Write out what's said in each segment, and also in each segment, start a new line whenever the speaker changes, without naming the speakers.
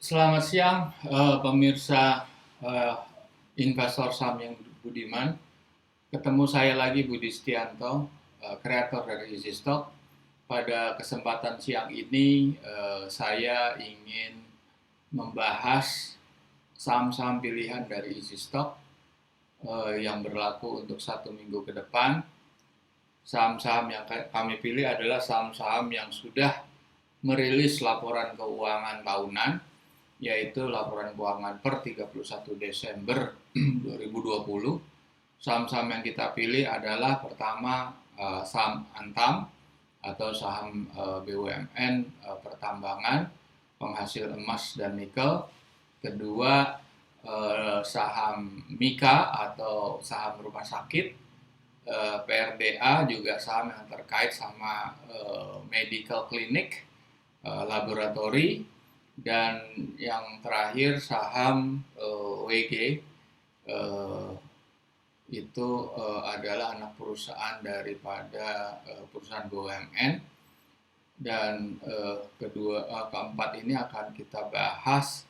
Selamat siang, pemirsa eh, investor saham yang budiman. Ketemu saya lagi Budi Setianto, kreator dari Easy Stock. Pada kesempatan siang ini, saya ingin membahas saham-saham pilihan dari Easy Stock yang berlaku untuk 1 minggu ke depan. Saham-saham yang kami pilih adalah saham-saham yang sudah merilis laporan keuangan tahunan, yaitu laporan keuangan per 31 Desember 2020. Saham-saham yang kita pilih adalah pertama saham Antam atau saham BUMN pertambangan penghasil emas dan nikel. Kedua saham Mika atau saham rumah sakit. PRDA juga saham yang terkait sama medical clinic, laboratori. Dan yang terakhir saham WG itu adalah anak perusahaan daripada perusahaan BUMN. Dan keempat ini akan kita bahas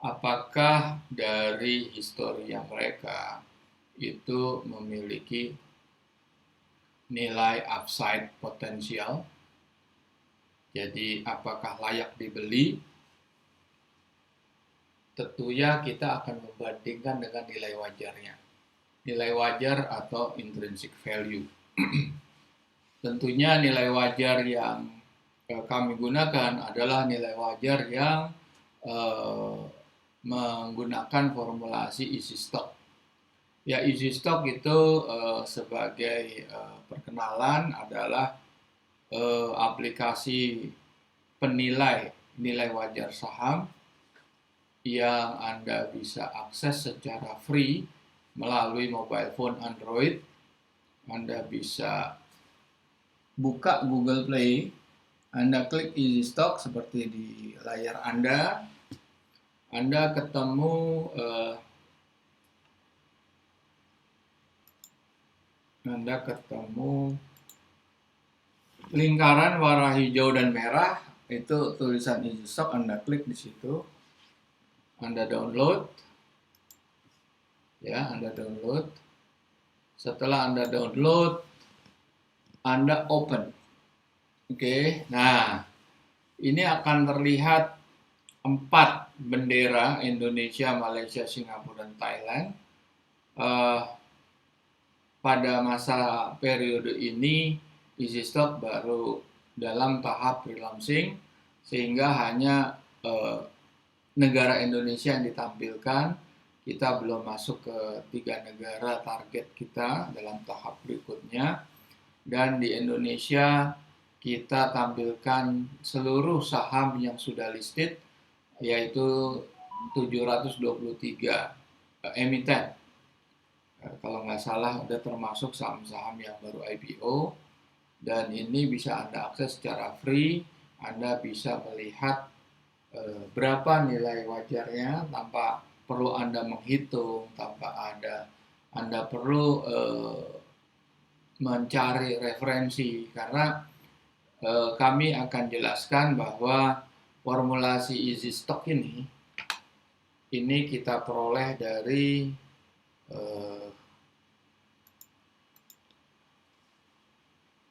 apakah dari historinya mereka itu memiliki nilai upside potensial. Jadi apakah layak dibeli? Tentunya kita akan membandingkan dengan nilai wajarnya. Nilai wajar atau intrinsic value. Tentunya nilai wajar yang kami gunakan adalah nilai wajar yang menggunakan formulasi Easy Stock. Ya, Easy Stock itu sebagai perkenalan adalah aplikasi penilai nilai wajar saham yang Anda bisa akses secara free melalui mobile phone Android. Anda bisa buka Google Play, Anda klik Easy Stock seperti di layar Anda ketemu lingkaran warna hijau dan merah, itu tulisan Easy Stock. Anda klik di situ, Anda download. Ya, Anda download. Setelah Anda download, Anda open. Oke, nah ini akan terlihat 4 bendera Indonesia, Malaysia, Singapura, dan Thailand. Pada masa periode ini Easy Stock baru dalam tahap pre-launching, sehingga hanya negara Indonesia yang ditampilkan. Kita belum masuk ke 3 negara target kita dalam tahap berikutnya. Dan di Indonesia kita tampilkan seluruh saham yang sudah listed, yaitu 723 emiten. Kalau nggak salah udah termasuk saham-saham yang baru IPO. Dan ini bisa Anda akses secara free. Anda bisa melihat berapa nilai wajarnya tanpa perlu Anda menghitung, tanpa Anda perlu mencari referensi, karena kami akan jelaskan bahwa formulasi Easy Stock ini kita peroleh dari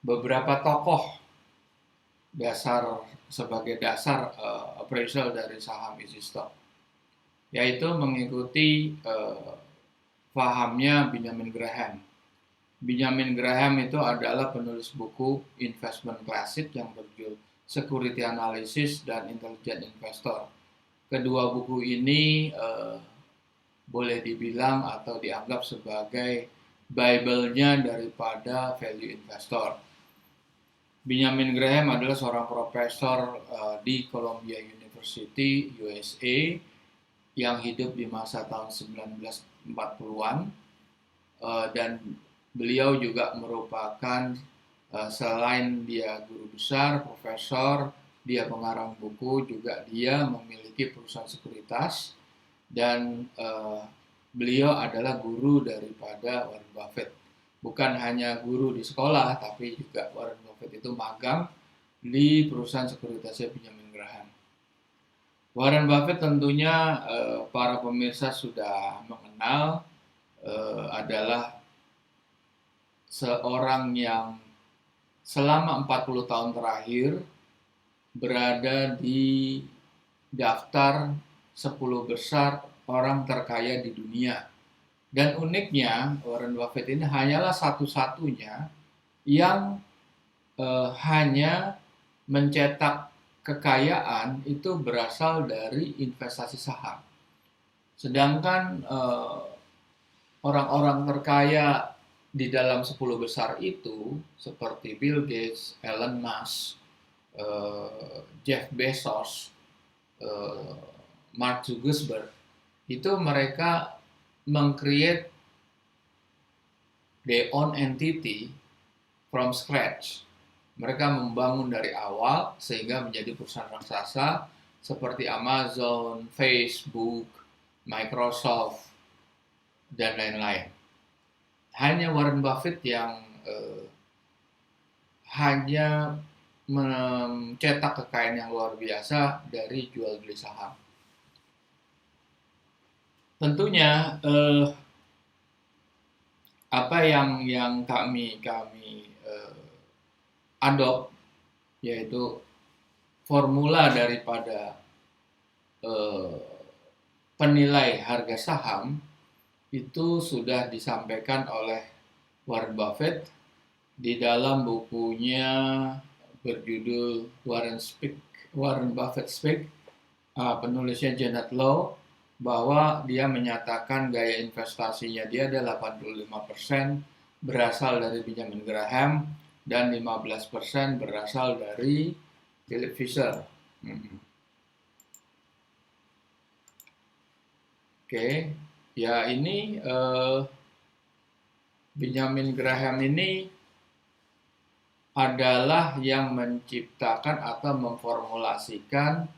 beberapa tokoh sebagai dasar appraisal dari saham Easy Stock, yaitu mengikuti pahamnya Benjamin Graham. Benjamin Graham itu adalah penulis buku investment classic yang berjudul Security Analysis dan Intelligent Investor. Kedua buku ini boleh dibilang atau dianggap sebagai Bible-nya daripada value investor. Benjamin Graham adalah seorang profesor di Columbia University, USA, yang hidup di masa tahun 1940-an, dan beliau juga merupakan, selain dia guru besar, profesor, dia pengarang buku, juga dia memiliki perusahaan sekuritas. Dan beliau adalah guru daripada Warren Buffett. Bukan hanya guru di sekolah, tapi juga Warren Buffett itu magang di perusahaan sekuritasnya Benjamin Graham. Warren Buffett tentunya para pemirsa sudah mengenal, adalah seorang yang selama 40 tahun terakhir berada di daftar 10 besar orang terkaya di dunia. Dan uniknya Warren Buffett ini hanyalah satu-satunya yang hanya mencetak kekayaan itu berasal dari investasi saham. Sedangkan orang-orang terkaya di dalam 10 besar itu seperti Bill Gates, Elon Musk, Jeff Bezos, Mark Zuckerberg, itu mereka meng-create their own entity from scratch. Mereka membangun dari awal sehingga menjadi perusahaan raksasa seperti Amazon, Facebook, Microsoft, dan lain-lain. Hanya Warren Buffett yang hanya mencetak kekayaan yang luar biasa dari jual beli saham. Tentunya apa yang kami adopt, yaitu formula daripada penilai harga saham itu sudah disampaikan oleh Warren Buffett di dalam bukunya berjudul Warren Buffett Speak, penulisnya Janet Low, bahwa dia menyatakan gaya investasinya dia ada 85% berasal dari Benjamin Graham dan 15% berasal dari Philip Fisher. Oke, ya ini Benjamin Graham ini adalah yang menciptakan atau memformulasikan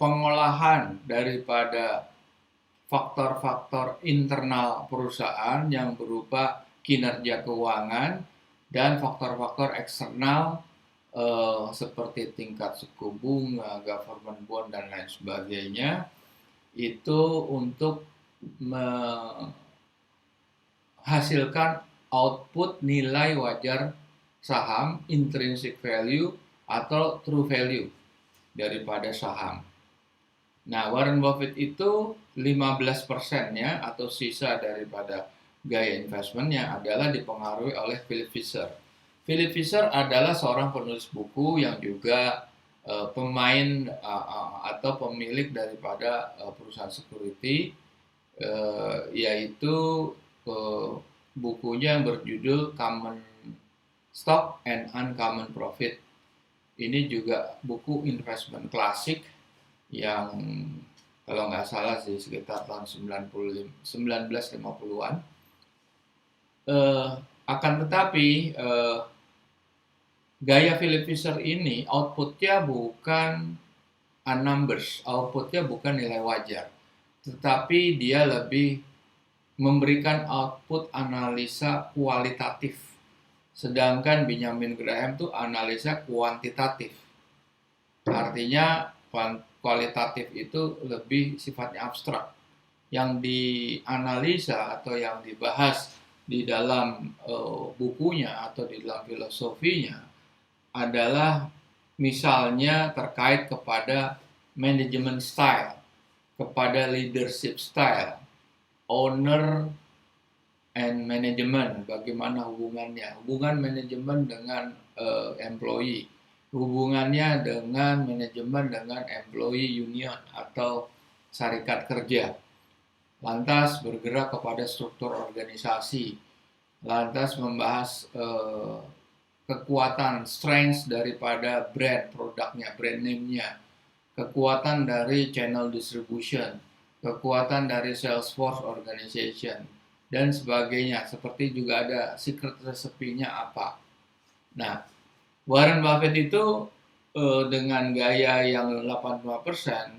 pengolahan daripada faktor-faktor internal perusahaan yang berupa kinerja keuangan dan faktor-faktor eksternal seperti tingkat suku bunga, government bond, dan lain sebagainya, itu untuk menghasilkan output nilai wajar saham, intrinsic value atau true value daripada saham. Nah, Warren Buffett itu 15%-nya atau sisa daripada gaya investmentnya adalah dipengaruhi oleh Philip Fisher. Philip Fisher adalah seorang penulis buku yang juga pemain atau pemilik daripada perusahaan security, yaitu bukunya yang berjudul Common Stock and Uncommon Profit. Ini juga buku investment klasik yang kalau nggak salah sih sekitar tahun 1950-an. Akan tetapi gaya Philip Fisher ini outputnya bukan numbers, outputnya bukan nilai wajar, tetapi dia lebih memberikan output analisa kualitatif. Sedangkan Benjamin Graham itu analisa kuantitatif. Artinya kualitatif itu lebih sifatnya abstrak. Yang dianalisa atau yang dibahas di dalam bukunya atau di dalam filosofinya adalah misalnya terkait kepada management style, kepada leadership style, owner and management, bagaimana hubungannya, hubungan manajemen dengan employee, hubungannya dengan manajemen dengan employee union atau serikat kerja, lantas bergerak kepada struktur organisasi, lantas membahas kekuatan, strength daripada brand produknya, brand name-nya, kekuatan dari channel distribution, kekuatan dari sales force organization, dan sebagainya. Seperti juga ada secret recipe-nya apa. Nah, Warren Buffett itu dengan gaya yang 85%,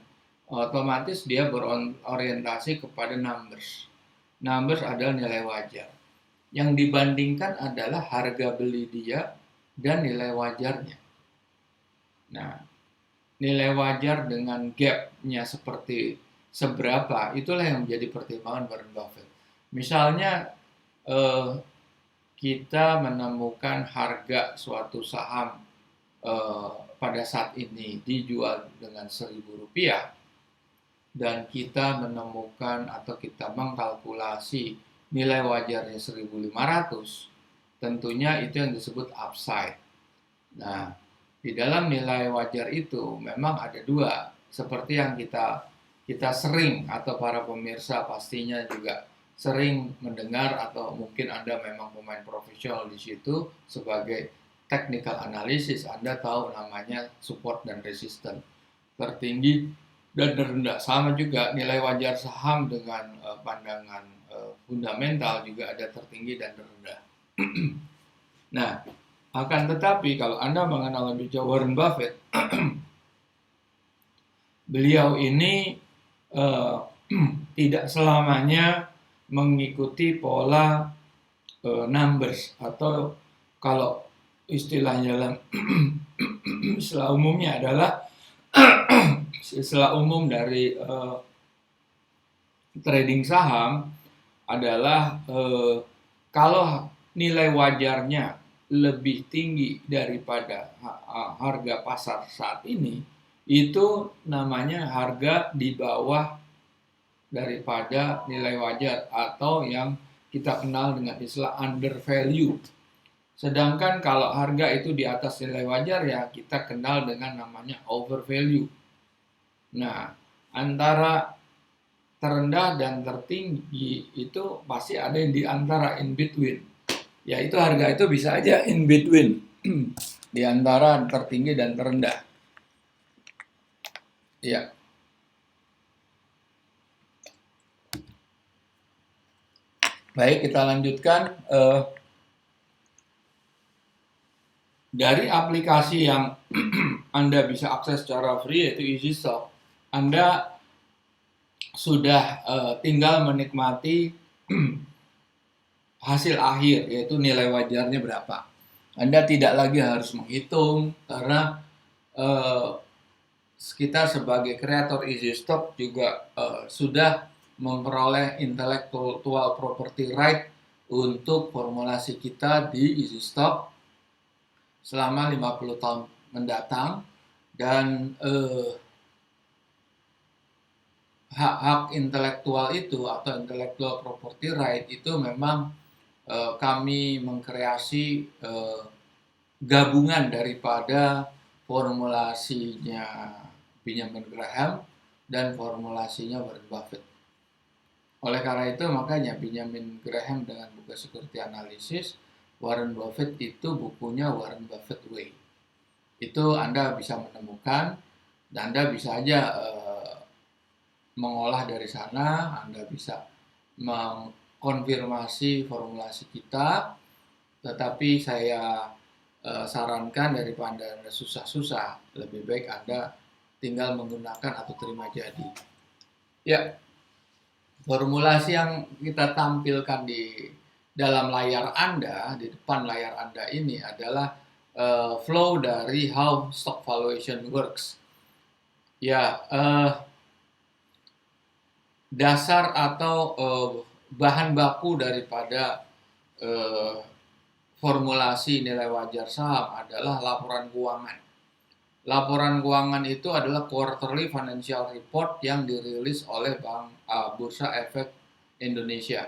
otomatis dia berorientasi kepada numbers. Numbers adalah nilai wajar. Yang dibandingkan adalah harga beli dia dan nilai wajarnya. Nah, nilai wajar dengan gap-nya seperti seberapa, itulah yang menjadi pertimbangan Warren Buffett. Misalnya kita menemukan harga suatu saham pada saat ini dijual dengan Rp1.000 dan kita menemukan atau kita mengkalkulasi nilai wajarnya 1.500, tentunya itu yang disebut upside. Nah, di dalam nilai wajar itu memang ada dua, seperti yang kita sering atau para pemirsa pastinya juga sering mendengar, atau mungkin Anda memang pemain profesional di situ sebagai technical analysis, Anda tahu namanya support dan resistance, tertinggi dan terendah. Sama juga nilai wajar saham dengan pandangan fundamental juga ada tertinggi dan terendah. Nah, akan tetapi kalau Anda mengenal lebih jauh Warren Buffett, beliau ini tidak selamanya mengikuti pola numbers, atau kalau istilahnya dalam istilah umumnya adalah istilah umum dari trading saham adalah kalau nilai wajarnya lebih tinggi daripada harga pasar saat ini, itu namanya harga di bawah daripada nilai wajar, atau yang kita kenal dengan istilah undervalue. Sedangkan kalau harga itu di atas nilai wajar, ya kita kenal dengan namanya overvalue. Nah, antara terendah dan tertinggi itu pasti ada yang di antara, in between. Yaitu harga itu bisa aja in between di antara tertinggi dan terendah. Ya. Baik, kita lanjutkan. Dari aplikasi yang Anda bisa akses secara free, yaitu EasyStock, Anda sudah tinggal menikmati hasil akhir, yaitu nilai wajarnya berapa. Anda tidak lagi harus menghitung, karena kita sebagai kreator EasyStock juga sudah memperoleh intellectual property right untuk formulasi kita di EasyStock selama 50 tahun mendatang, dan hak-hak intelektual itu atau intellectual property right itu memang kami mengkreasi gabungan daripada formulasinya Benjamin Graham dan formulasinya Warren Buffett. Oleh karena itu makanya Benjamin Graham dengan buku Security Analysis, Warren Buffett itu bukunya Warren Buffett Way. Itu Anda bisa menemukan, dan Anda bisa aja mengolah dari sana. Anda bisa mengkonfirmasi formulasi kita, tetapi saya sarankan daripada Anda susah-susah, lebih baik Anda tinggal menggunakan atau terima jadi. Ya, formulasi yang kita tampilkan di dalam layar Anda, di depan layar Anda ini adalah flow dari how stock valuation works. Ya, dasar atau bahan baku daripada formulasi nilai wajar saham adalah laporan keuangan. Laporan keuangan itu adalah quarterly financial report yang dirilis oleh Bursa Efek Indonesia.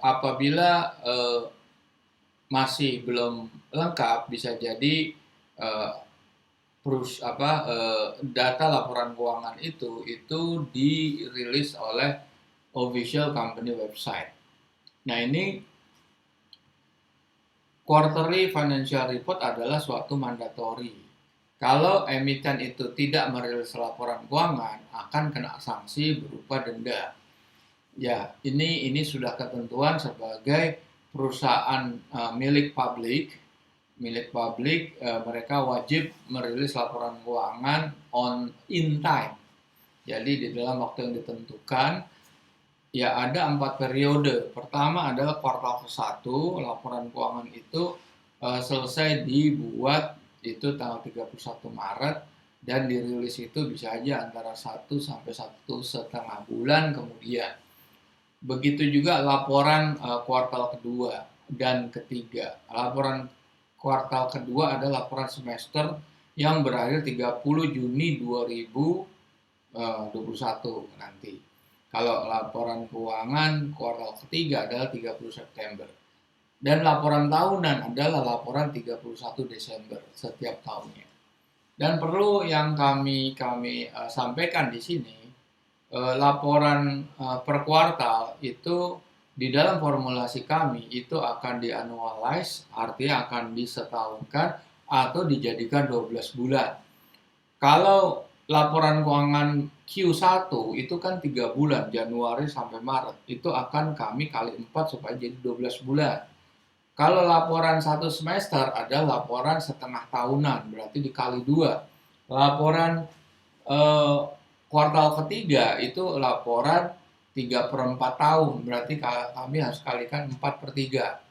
Apabila masih belum lengkap, bisa jadi data laporan keuangan itu dirilis oleh official company website. Nah, ini quarterly financial report adalah suatu mandatori. Kalau emiten itu tidak merilis laporan keuangan, akan kena sanksi berupa denda. Ya, ini sudah ketentuan sebagai perusahaan milik publik, mereka wajib merilis laporan keuangan in time. Jadi di dalam waktu yang ditentukan. Ya, ada 4 periode. Pertama adalah kuartal ke-1, laporan keuangan itu selesai dibuat itu tanggal 31 Maret, dan dirilis itu bisa aja antara 1 sampai 1,5 bulan kemudian. Begitu juga laporan kuartal kedua dan ketiga. Laporan kuartal kedua adalah laporan semester yang berakhir 30 Juni 2021 nanti. Kalau laporan keuangan kuartal ketiga adalah 30 September. Dan laporan tahunan adalah laporan 31 Desember setiap tahunnya. Dan perlu yang kami sampaikan di sini, laporan per kuartal itu di dalam formulasi kami itu akan di-annualize, artinya akan disetahunkan atau dijadikan 12 bulan. Kalau laporan keuangan Q1 itu kan 3 bulan, Januari sampai Maret, itu akan kami kali 4 supaya jadi 12 bulan. Kalau laporan 1 semester ada laporan setengah tahunan, berarti dikali 2. Laporan kuartal ketiga itu laporan 3/4 tahun, berarti kami harus kalikan 4/3.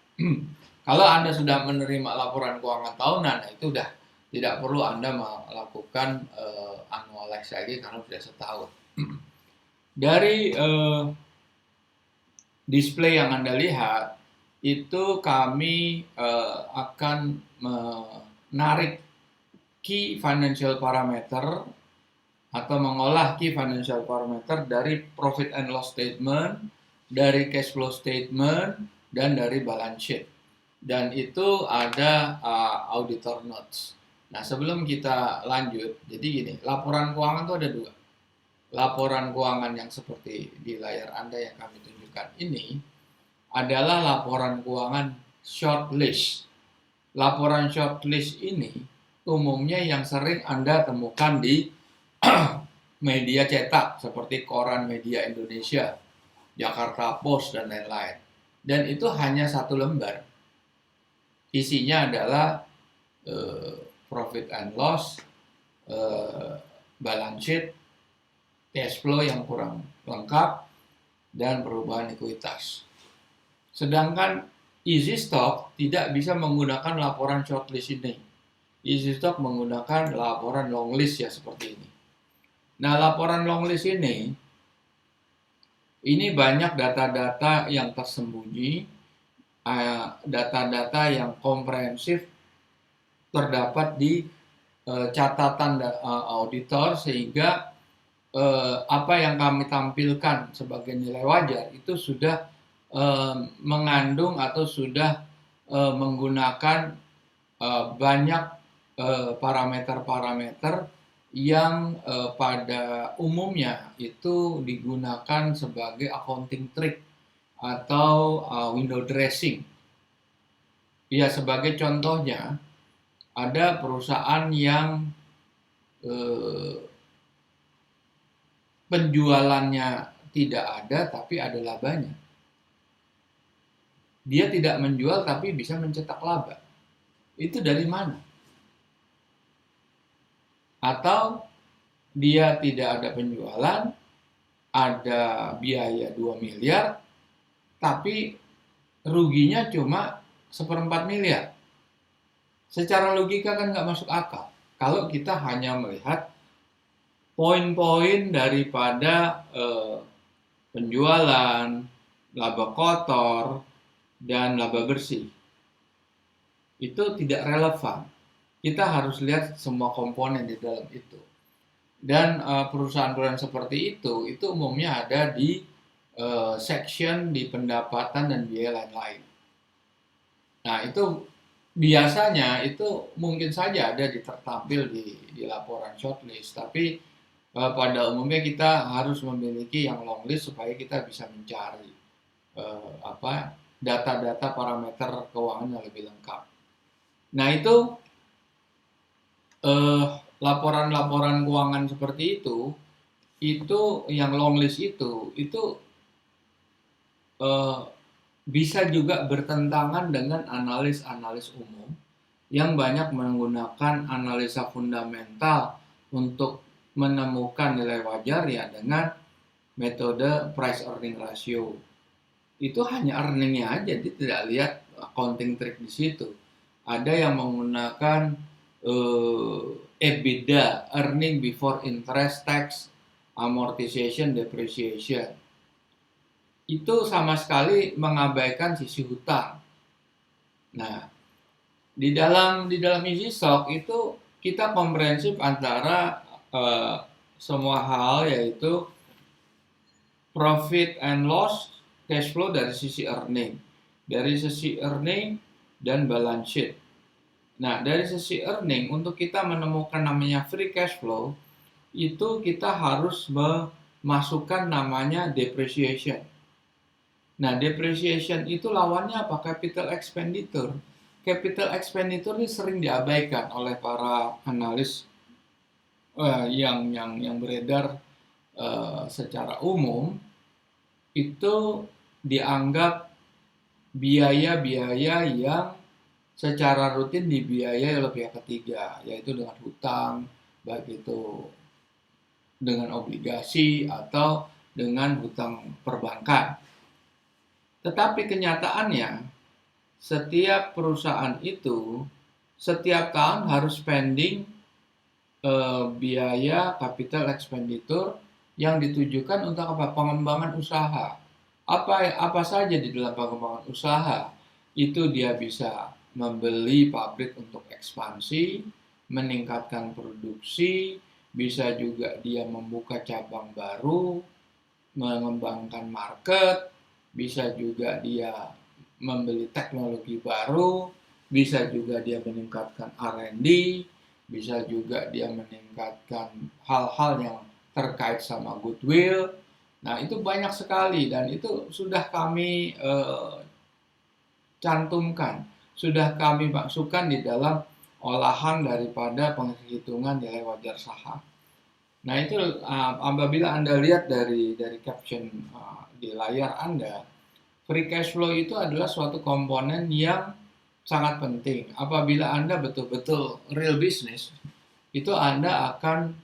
Kalau Anda sudah menerima laporan keuangan tahunan, nah itu udah tidak perlu Anda melakukan annualize lagi karena sudah setahun. Dari display yang Anda lihat, itu kami akan menarik key financial parameter atau mengolah key financial parameter dari profit and loss statement, dari cash flow statement, dan dari balance sheet. Dan itu ada auditor notes. Nah, sebelum kita lanjut, jadi gini, laporan keuangan itu ada 2. Laporan keuangan yang seperti di layar Anda yang kami tunjukkan ini adalah laporan keuangan short list. Laporan short list ini umumnya yang sering Anda temukan di media cetak seperti koran Media Indonesia, Jakarta Post, dan lain-lain. Dan itu hanya 1 lembar. Isinya adalah profit and loss, balance sheet, cash flow yang kurang lengkap, dan perubahan ekuitas. Sedangkan Easy Stock tidak bisa menggunakan laporan short list ini. Easy Stock menggunakan laporan long list ya seperti ini. Nah, laporan long list ini banyak data-data yang tersembunyi, data-data yang komprehensif terdapat di catatan auditor, sehingga apa yang kami tampilkan sebagai nilai wajar itu sudah mengandung atau sudah menggunakan banyak parameter-parameter yang pada umumnya itu digunakan sebagai accounting trick atau window dressing. Ya, sebagai contohnya, ada perusahaan yang penjualannya tidak ada tapi ada labanya. Dia tidak menjual tapi bisa mencetak laba. Itu dari mana? Atau dia tidak ada penjualan, ada biaya 2 miliar, tapi ruginya cuma 1/4 miliar. Secara logika kan nggak masuk akal. Kalau kita hanya melihat poin-poin daripada penjualan, laba kotor, dan laba bersih, itu tidak relevan. Kita harus lihat semua komponen di dalam itu. Dan perusahaan-perusahaan seperti itu umumnya ada di section di pendapatan dan biaya lain-lain. Nah, itu biasanya itu mungkin saja ada tertampil di laporan shortlist, tapi pada umumnya kita harus memiliki yang long list supaya kita bisa mencari data-data parameter keuangan yang lebih lengkap. Nah, itu laporan-laporan keuangan seperti itu yang long list itu bisa juga bertentangan dengan analis-analis umum yang banyak menggunakan analisa fundamental untuk menemukan nilai wajar ya dengan metode price earning ratio. Itu hanya earningnya aja, dia tidak lihat accounting trick di situ. Ada yang menggunakan EBITDA, earning before interest, tax, amortization, depreciation. Itu sama sekali mengabaikan sisi hutang. Nah, di dalam isi SOC itu kita komprehensif antara semua hal, yaitu profit and loss, cash flow dari sisi earning dan balance sheet. Nah, dari sisi earning, untuk kita menemukan namanya free cash flow, itu kita harus memasukkan namanya depreciation. Nah, depreciation itu lawannya apa? Capital expenditure. Capital expenditure ini sering diabaikan oleh para analis yang beredar secara umum. Itu dianggap biaya-biaya yang secara rutin dibiayai oleh pihak ketiga, yaitu dengan hutang, baik itu dengan obligasi atau dengan hutang perbankan. Tetapi kenyataannya, setiap perusahaan itu setiap tahun harus spending biaya capital expenditure yang ditujukan untuk apa? Pengembangan usaha. Apa saja di dalam pengembangan usaha? Itu dia bisa membeli pabrik untuk ekspansi, meningkatkan produksi, bisa juga dia membuka cabang baru, mengembangkan market, bisa juga dia membeli teknologi baru, bisa juga dia meningkatkan R&D, bisa juga dia meningkatkan hal-hal yang terkait sama goodwill. Nah, itu banyak sekali dan itu sudah kami cantumkan, sudah kami masukkan di dalam olahan daripada penghitungan nilai wajar saham. Nah, itu apabila Anda lihat dari caption di layar Anda, free cash flow itu adalah suatu komponen yang sangat penting. Apabila Anda betul-betul real business, itu Anda akan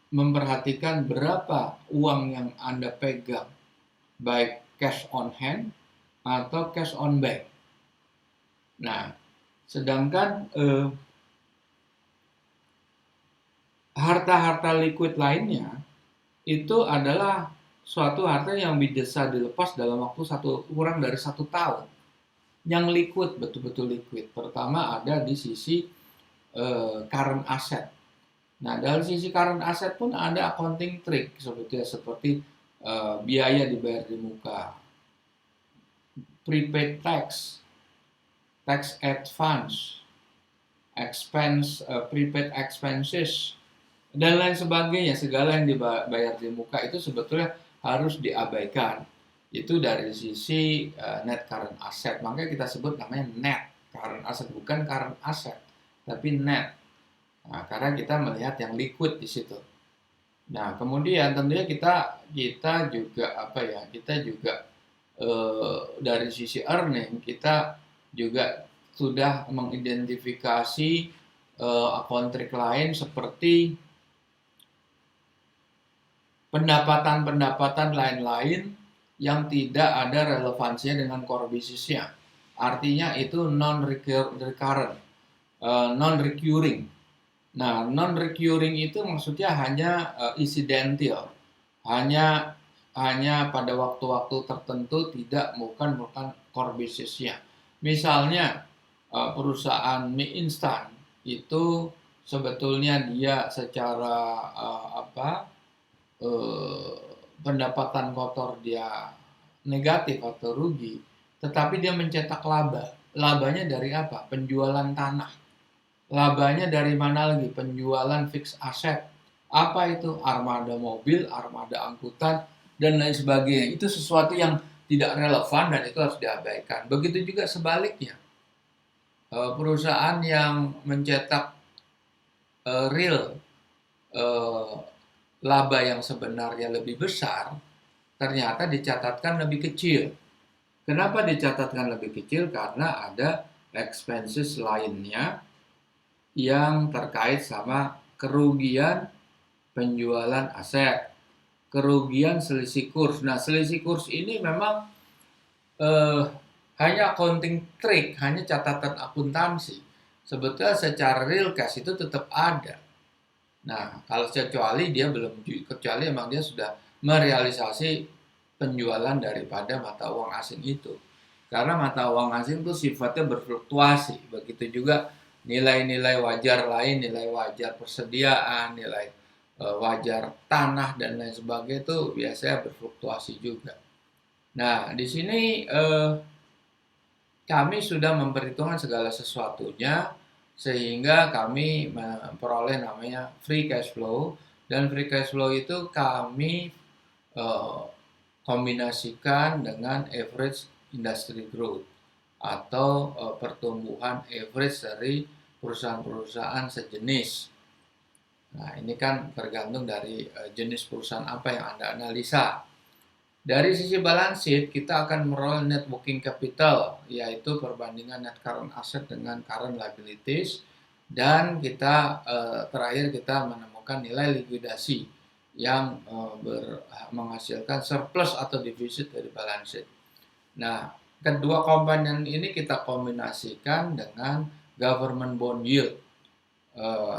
memperhatikan berapa uang yang Anda pegang, baik cash on hand atau cash on bank. Nah, sedangkan harta-harta liquid lainnya itu adalah suatu harta yang bisa dilepas dalam waktu kurang dari 1 tahun. Yang liquid, betul-betul liquid. Pertama ada di sisi current asset. Nah, dari sisi current asset pun ada accounting trick seperti biaya dibayar di muka, prepaid tax, tax advance, prepaid expenses, dan lain sebagainya. Segala yang dibayar di muka itu sebetulnya harus diabaikan. Itu dari sisi net current asset. Makanya kita sebut namanya net current asset, bukan current asset, tapi net. Nah, karena kita melihat yang liquid di situ. Nah, kemudian tentunya kita juga dari sisi earning kita juga sudah mengidentifikasi account trick lain seperti pendapatan lain-lain yang tidak ada relevansinya dengan core bisnisnya. Artinya itu non-recurring. Nah, non-recurring itu maksudnya hanya incidental, hanya pada waktu-waktu tertentu, bukan core bisnisnya. Misalnya perusahaan mie instan itu sebetulnya dia secara pendapatan kotor dia negatif atau rugi, tetapi dia mencetak laba. Labanya dari apa? Penjualan tanah. Labanya dari mana lagi? Penjualan fixed asset. Apa itu? Armada mobil, armada angkutan, dan lain sebagainya. Itu sesuatu yang tidak relevan dan itu harus diabaikan. Begitu juga sebaliknya. Perusahaan yang mencetak real laba yang sebenarnya lebih besar, ternyata dicatatkan lebih kecil. Kenapa dicatatkan lebih kecil? Karena ada expenses lainnya yang terkait sama kerugian penjualan aset, kerugian selisih kurs. Nah, selisih kurs ini memang hanya accounting trick, hanya catatan akuntansi. sebetulnya secara real cash itu tetap ada. Nah, kalau kecuali dia belum, kecuali emang dia sudah merealisasi penjualan daripada mata uang asing itu. Karena mata uang asing itu sifatnya berfluktuasi. Begitu juga nilai-nilai wajar lain, nilai wajar persediaan, nilai wajar tanah dan lain sebagainya itu biasanya berfluktuasi juga. Nah, di sini kami sudah memperhitungkan segala sesuatunya sehingga kami memperoleh namanya free cash flow, dan free cash flow itu kami eh, kombinasikan dengan average industry growth atau pertumbuhan average dari perusahaan-perusahaan sejenis. Nah, ini kan tergantung dari jenis perusahaan apa yang Anda analisa. Dari sisi balance sheet, kita akan meroleh net working capital, yaitu perbandingan net current asset dengan current liabilities, dan kita terakhir kita menemukan nilai likuidasi yang menghasilkan surplus atau defisit dari balance sheet. Nah, kedua komponen ini kita kombinasikan dengan government bond yield.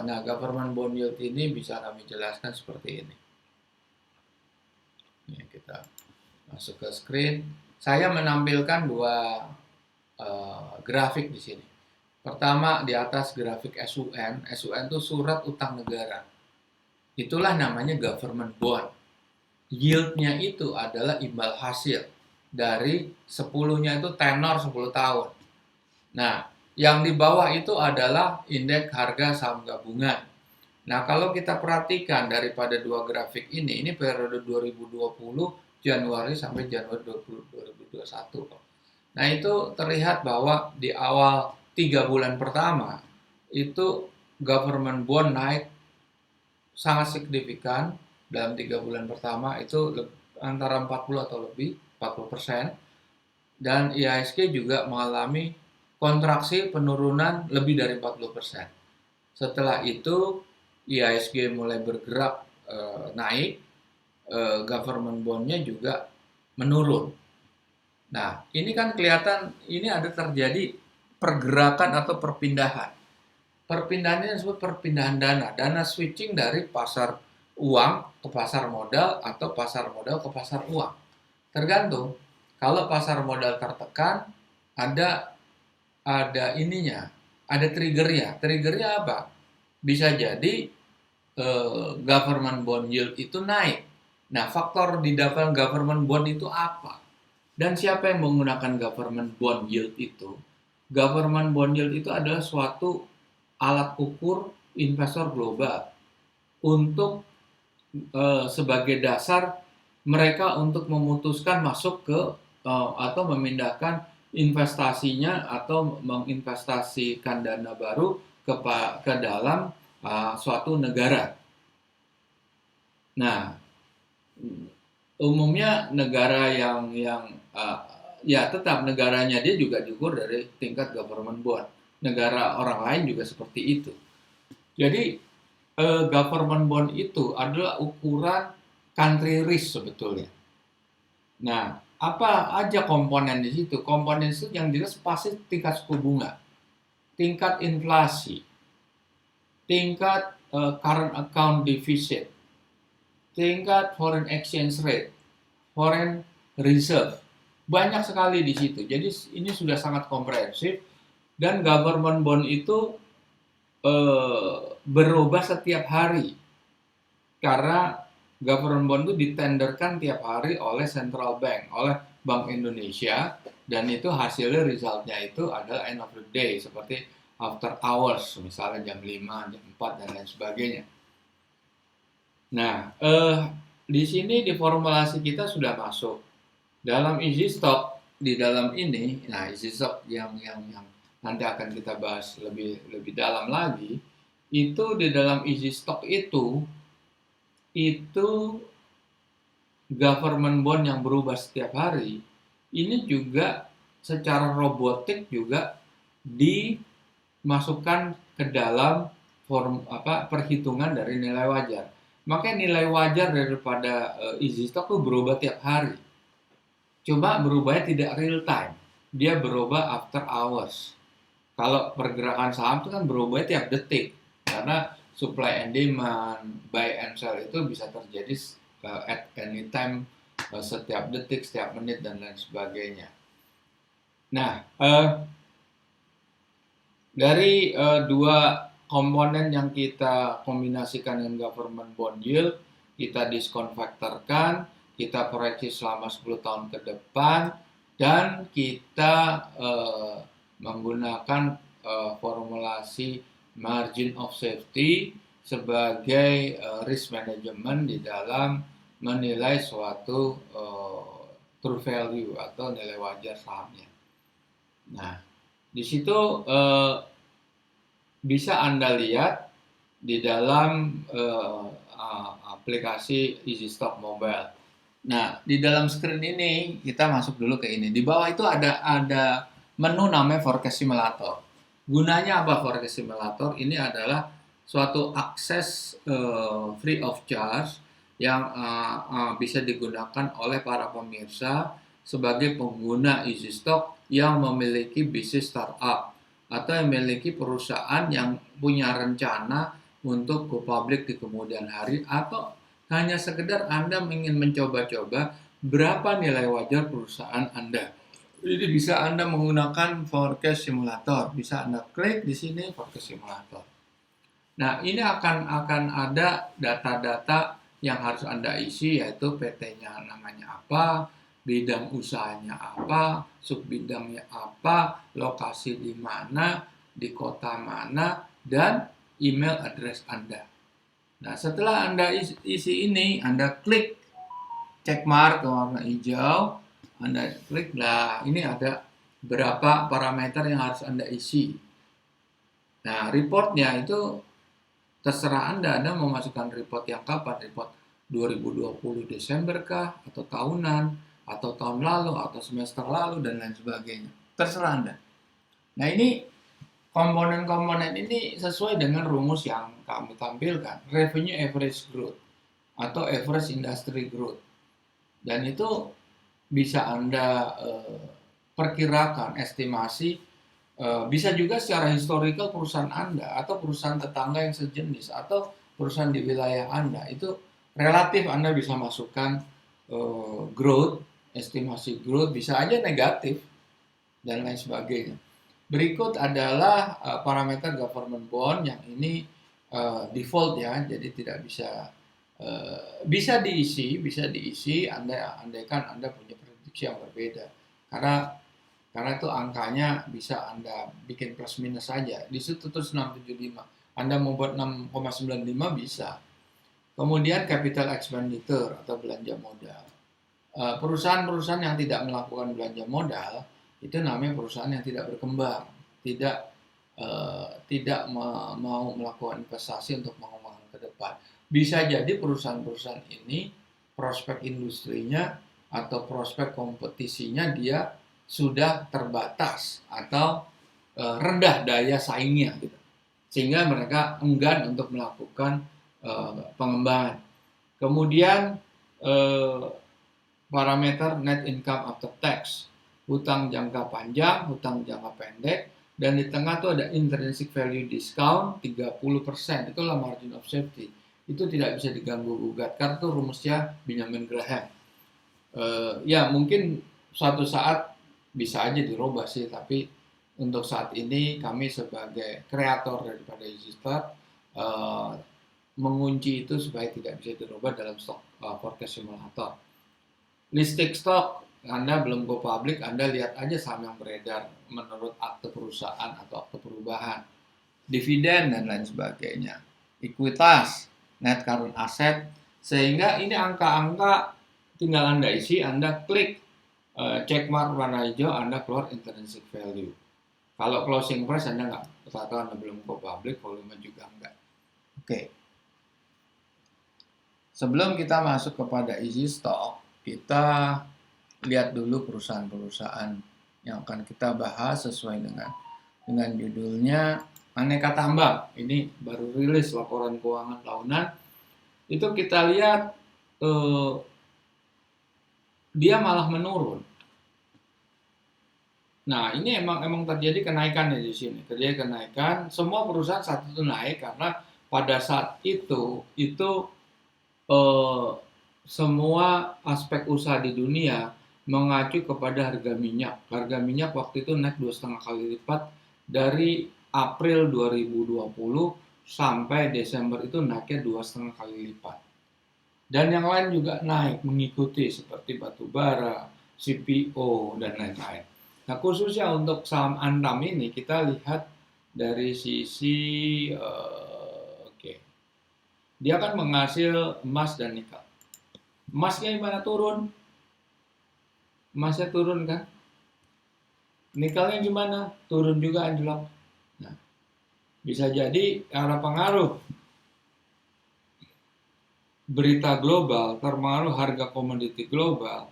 Nah, government bond yield ini bisa kami jelaskan seperti ini. Ini kita masuk ke screen. Saya menampilkan dua grafik di sini. Pertama, di atas grafik SUN. SUN itu surat utang negara. Itulah namanya government bond. Yieldnya itu adalah imbal hasil dari 10-nya itu tenor 10 tahun. Nah, yang di bawah itu adalah indeks harga saham gabungan. Nah, kalau kita perhatikan daripada dua grafik ini periode 2020 Januari sampai Januari 2021. Nah, itu terlihat bahwa di awal 3 bulan pertama itu government bond naik sangat signifikan. Dalam 3 bulan pertama itu antara 40 atau lebih, 40%. Dan IHSG juga mengalami kontraksi penurunan lebih dari 40%. Setelah itu IHSG mulai bergerak naik, government bondnya juga menurun. Nah, ini kan kelihatan ini ada terjadi pergerakan atau perpindahan. Perpindahan ini disebut perpindahan dana switching dari pasar uang ke pasar modal atau pasar modal ke pasar uang. Tergantung. Kalau pasar modal tertekan, ada ininya, ada triggernya. Triggernya apa? Bisa jadi government bond yield itu naik. Nah, faktor di dalam government bond itu apa? Dan siapa yang menggunakan government bond yield itu? Government bond yield itu adalah suatu alat ukur investor global untuk sebagai dasar mereka untuk memutuskan masuk ke atau memindahkan investasinya atau menginvestasikan dana baru ke dalam suatu negara. Nah, umumnya negara yang ya tetap negaranya dia juga diukur dari tingkat government bond. Negara orang lain juga seperti itu. Jadi government bond itu adalah ukuran country risk sebetulnya. Nah, apa aja komponen di situ? Komponen itu yang jelas pasti tingkat suku bunga, tingkat inflasi, tingkat current account deficit, tingkat foreign exchange rate, foreign reserve. Banyak sekali di situ. Jadi ini sudah sangat komprehensif, dan government bond itu berubah setiap hari. Karena government bond itu ditenderkan tiap hari oleh central bank, oleh Bank Indonesia, dan itu hasilnya resultnya itu adalah end of the day, seperti after hours, misalnya jam 5, jam 4, dan lain sebagainya. Nah, di sini di formulasi kita sudah masuk dalam easy stock. Di dalam ini, nah easy stock yang nanti akan kita bahas lebih dalam lagi, itu di dalam easy stock itu government bond yang berubah setiap hari, ini juga secara robotik juga dimasukkan ke dalam perhitungan dari nilai wajar. Makanya nilai wajar daripada easy stock itu berubah tiap hari. Cuma berubahnya tidak real time, dia berubah after hours. Kalau pergerakan saham itu kan berubah tiap detik, karena supply and demand, buy and sell itu bisa terjadi at any time, setiap detik, setiap menit, dan lain sebagainya. Nah, dari dua komponen yang kita kombinasikan dengan government bond yield, kita diskon faktorkan, kita proyeksi selama 10 tahun ke depan, dan kita menggunakan formulasi margin of safety sebagai risk management di dalam menilai suatu true value atau nilai wajar sahamnya. Nah, di situ bisa Anda lihat di dalam aplikasi Easy Stock Mobile. Nah, di dalam screen ini kita masuk dulu ke ini. Di bawah itu ada menu namanya Forecast Simulator. Gunanya apa Forecast Simulator? Ini adalah suatu akses free of charge yang bisa digunakan oleh para pemirsa sebagai pengguna Easy Stock yang memiliki bisnis startup atau yang memiliki perusahaan yang punya rencana untuk go public di kemudian hari, atau hanya sekedar Anda ingin mencoba-coba berapa nilai wajar perusahaan Anda. Jadi bisa Anda menggunakan forecast simulator, bisa Anda klik di sini forecast simulator. Nah, ini akan ada data-data yang harus Anda isi, yaitu PT-nya namanya apa, bidang usahanya apa, subbidangnya apa, lokasi di mana, di kota mana, dan email address Anda. Nah, setelah Anda isi ini, Anda klik check mark warna hijau, Anda klik, nah ini ada berapa parameter yang harus Anda isi. Nah, reportnya itu terserah Anda mau masukkan report yang kapan, report 2020 Desember kah, atau tahunan, atau tahun lalu, atau semester lalu, dan lain sebagainya. Terserah Anda. Nah, ini komponen-komponen ini sesuai dengan rumus yang kami tampilkan. Revenue average growth atau average industry growth. Dan itu bisa Anda perkirakan, estimasi, bisa juga secara historical perusahaan Anda atau perusahaan tetangga yang sejenis atau perusahaan di wilayah Anda. Itu relatif Anda bisa masukkan growth, estimasi growth, bisa aja negatif, dan lain sebagainya. Berikut adalah parameter government bond yang ini default ya, jadi tidak bisa bisa diisi andaikan Anda punya prediksi yang berbeda, karena itu angkanya bisa Anda bikin plus minus saja. Di situ terus 675. Anda mau buat 6,95 bisa. Kemudian capital expenditure atau belanja modal. Perusahaan-perusahaan yang tidak melakukan belanja modal itu namanya perusahaan yang tidak berkembang, tidak mau melakukan investasi untuk mengembangkan ke depan. Bisa jadi perusahaan-perusahaan ini prospek industrinya atau prospek kompetisinya dia sudah terbatas atau rendah daya saingnya gitu. Sehingga mereka enggan untuk melakukan pengembangan. Kemudian parameter net income after tax, hutang jangka panjang, hutang jangka pendek, dan di tengah itu ada intrinsic value discount 30%, itulah margin of safety. Itu tidak bisa diganggu gugat karena itu rumusnya Benjamin Graham. Ya mungkin suatu saat bisa aja dirubah sih, tapi untuk saat ini kami sebagai kreator daripada Easy Stock mengunci itu supaya tidak bisa dirubah dalam stock forecast simulator. Listing stock, Anda belum go public, Anda lihat aja saham yang beredar menurut akte perusahaan atau akte perubahan, dividen dan lain sebagainya, ekuitas, net current asset, sehingga ini angka-angka tinggal Anda isi, Anda klik check mark warna hijau, Anda keluar intrinsic value. Kalau closing price Anda nggak, atau Anda belum go public, volume juga enggak. Oke. Sebelum kita masuk kepada Easy Stock, kita lihat dulu perusahaan-perusahaan yang akan kita bahas sesuai dengan judulnya Aneka Tambang. Ini baru rilis laporan keuangan tahunan. Itu kita lihat dia malah menurun. Nah, ini emang terjadi kenaikan di sini. Terjadi kenaikan, semua perusahaan saat itu naik karena pada saat itu eh, semua aspek usaha di dunia mengacu kepada harga minyak. Harga minyak waktu itu naik 2,5 kali lipat dari April 2020 sampai Desember itu naiknya 2,5 kali lipat. Dan yang lain juga naik mengikuti seperti batu bara, CPO, dan lain-lain. Nah, khususnya untuk saham Antam ini kita lihat dari sisi oke. Dia kan menghasil emas dan nikel. Emasnya gimana turun? Emasnya turun kan? Nikelnya gimana? Turun juga anjlok. Nah, bisa jadi karena pengaruh berita global, terpengaruh harga komoditi global,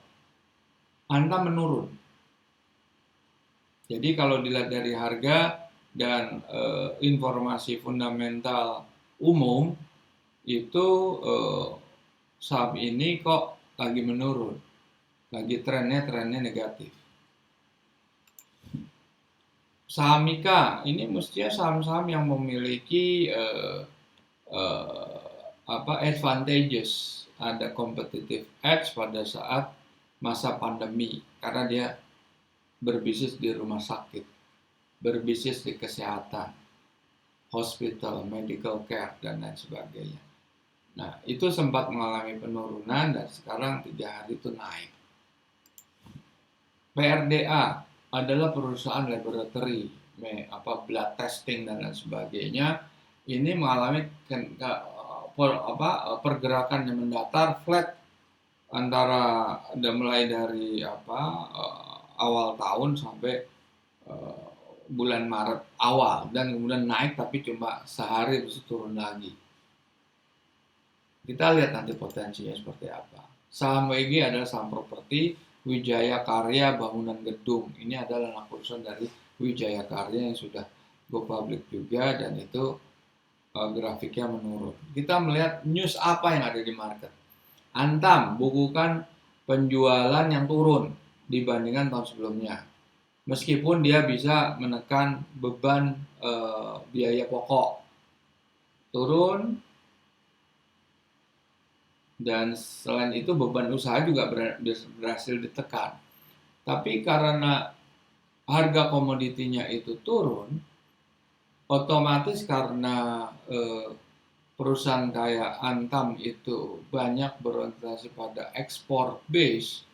Antam menurun. Jadi kalau dilihat dari harga dan informasi fundamental umum itu saham ini kok lagi menurun, lagi trennya negatif. Saham Mika ini mestinya saham-saham yang memiliki advantages, ada competitive edge pada saat masa pandemi karena dia berbisnis di rumah sakit, berbisnis di kesehatan, hospital, medical care, dan lain sebagainya. Nah, itu sempat mengalami penurunan dan sekarang 3 hari itu naik. PRDA adalah perusahaan laboratory, blood testing dan lain sebagainya. Ini mengalami pergerakan yang mendatar flat antara mulai dari awal tahun sampai bulan Maret awal dan kemudian naik tapi cuma sehari terus turun lagi. Kita lihat nanti potensinya seperti apa. Saham WG adalah saham properti, Wijaya Karya Bangunan Gedung. Ini adalah anak perusahaan dari Wijaya Karya yang sudah go public juga dan itu grafiknya menurun. Kita melihat news apa yang ada di market. Antam bukukan penjualan yang turun dibandingkan tahun sebelumnya. Meskipun dia bisa menekan beban biaya pokok turun, dan selain itu beban usaha juga berhasil ditekan. Tapi karena harga komoditinya itu turun, otomatis karena perusahaan kayak Antam itu banyak berorientasi pada ekspor base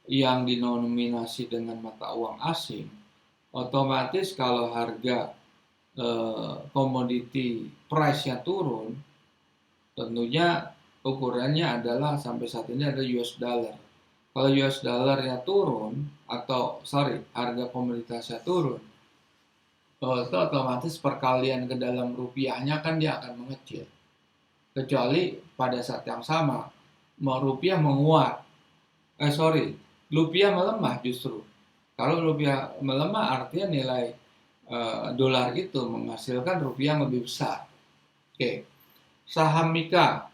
yang dinominasi dengan mata uang asing, otomatis kalau harga komoditi price-nya turun, tentunya ukurannya adalah sampai saat ini ada US dollar. Kalau US dollar-nya turun atau harga komoditasnya turun, itu otomatis perkalian ke dalam rupiahnya kan dia akan mengecil. Kecuali pada saat yang sama rupiah menguat. Rupiah melemah justru. Kalau rupiah melemah artinya nilai dolar itu menghasilkan rupiah yang lebih besar. Oke. Saham Mika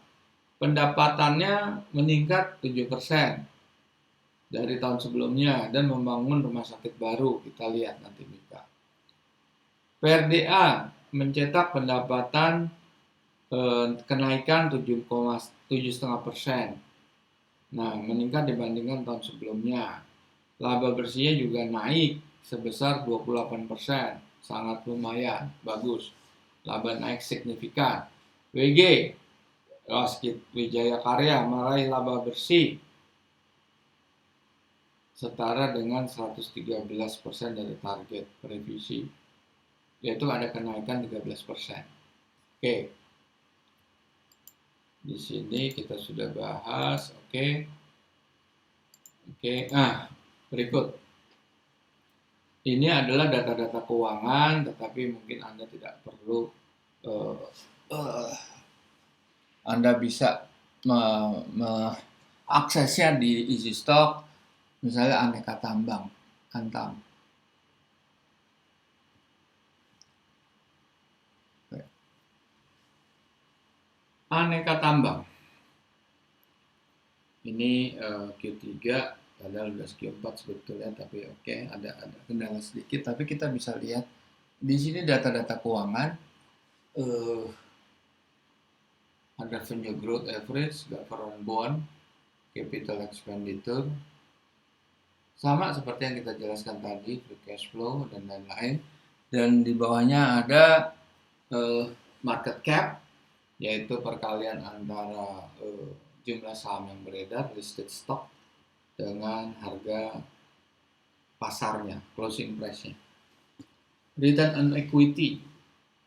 pendapatannya meningkat 7% dari tahun sebelumnya dan membangun rumah sakit baru. Kita lihat nanti Mika. PRDA mencetak pendapatan kenaikan 7,5%. Nah, meningkat dibandingkan tahun sebelumnya. Laba bersihnya juga naik sebesar 28%. Sangat lumayan, bagus. Laba naik signifikan. WG Wijaya Karya meraih laba bersih setara dengan 113% dari target revisi, yaitu ada kenaikan 13%. Oke. Di sini kita sudah bahas, oke. Berikut. Ini adalah data-data keuangan, tetapi mungkin Anda tidak perlu Anda bisa aksesnya di Easy Stock, misalnya Aneka Tambang, Antam. Aneka Tambang. Ini Q3 padahal udah Q4 sebetulnya, tapi oke, ada kendala sedikit, tapi kita bisa lihat di sini data-data keuangan, ada revenue growth average, government bond, capital expenditure, sama seperti yang kita jelaskan tadi, free cash flow dan lain-lain. Dan di bawahnya ada market cap, yaitu perkalian antara jumlah saham yang beredar, listed stock, dengan harga pasarnya, closing price-nya. Return on equity,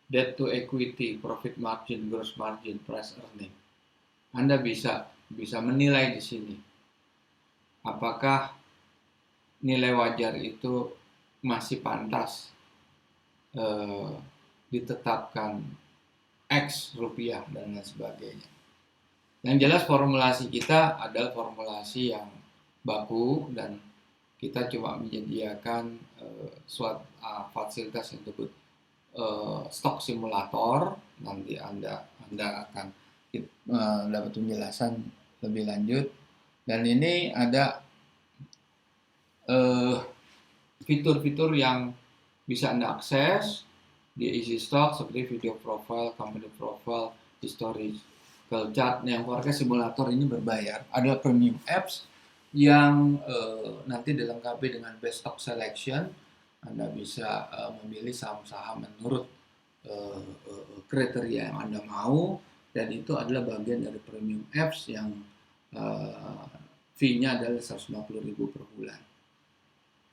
debt to equity, profit margin, gross margin, price earning. Anda bisa menilai di sini apakah nilai wajar itu masih pantas ditetapkan X rupiah dan lain sebagainya. Yang jelas formulasi kita adalah formulasi yang baku dan kita cuma menyediakan suatu fasilitas yang disebut stock simulator. Nanti Anda akan dapat penjelasan lebih lanjut. Dan ini ada fitur-fitur yang bisa Anda akses di Easy Stock seperti video profile, company profile, historical chart. Yang warga simulator ini berbayar. Ada premium apps yang nanti dilengkapi dengan best stock selection. Anda bisa memilih saham-saham menurut kriteria yang Anda mau, dan itu adalah bagian dari premium apps yang fee-nya adalah 150.000 per bulan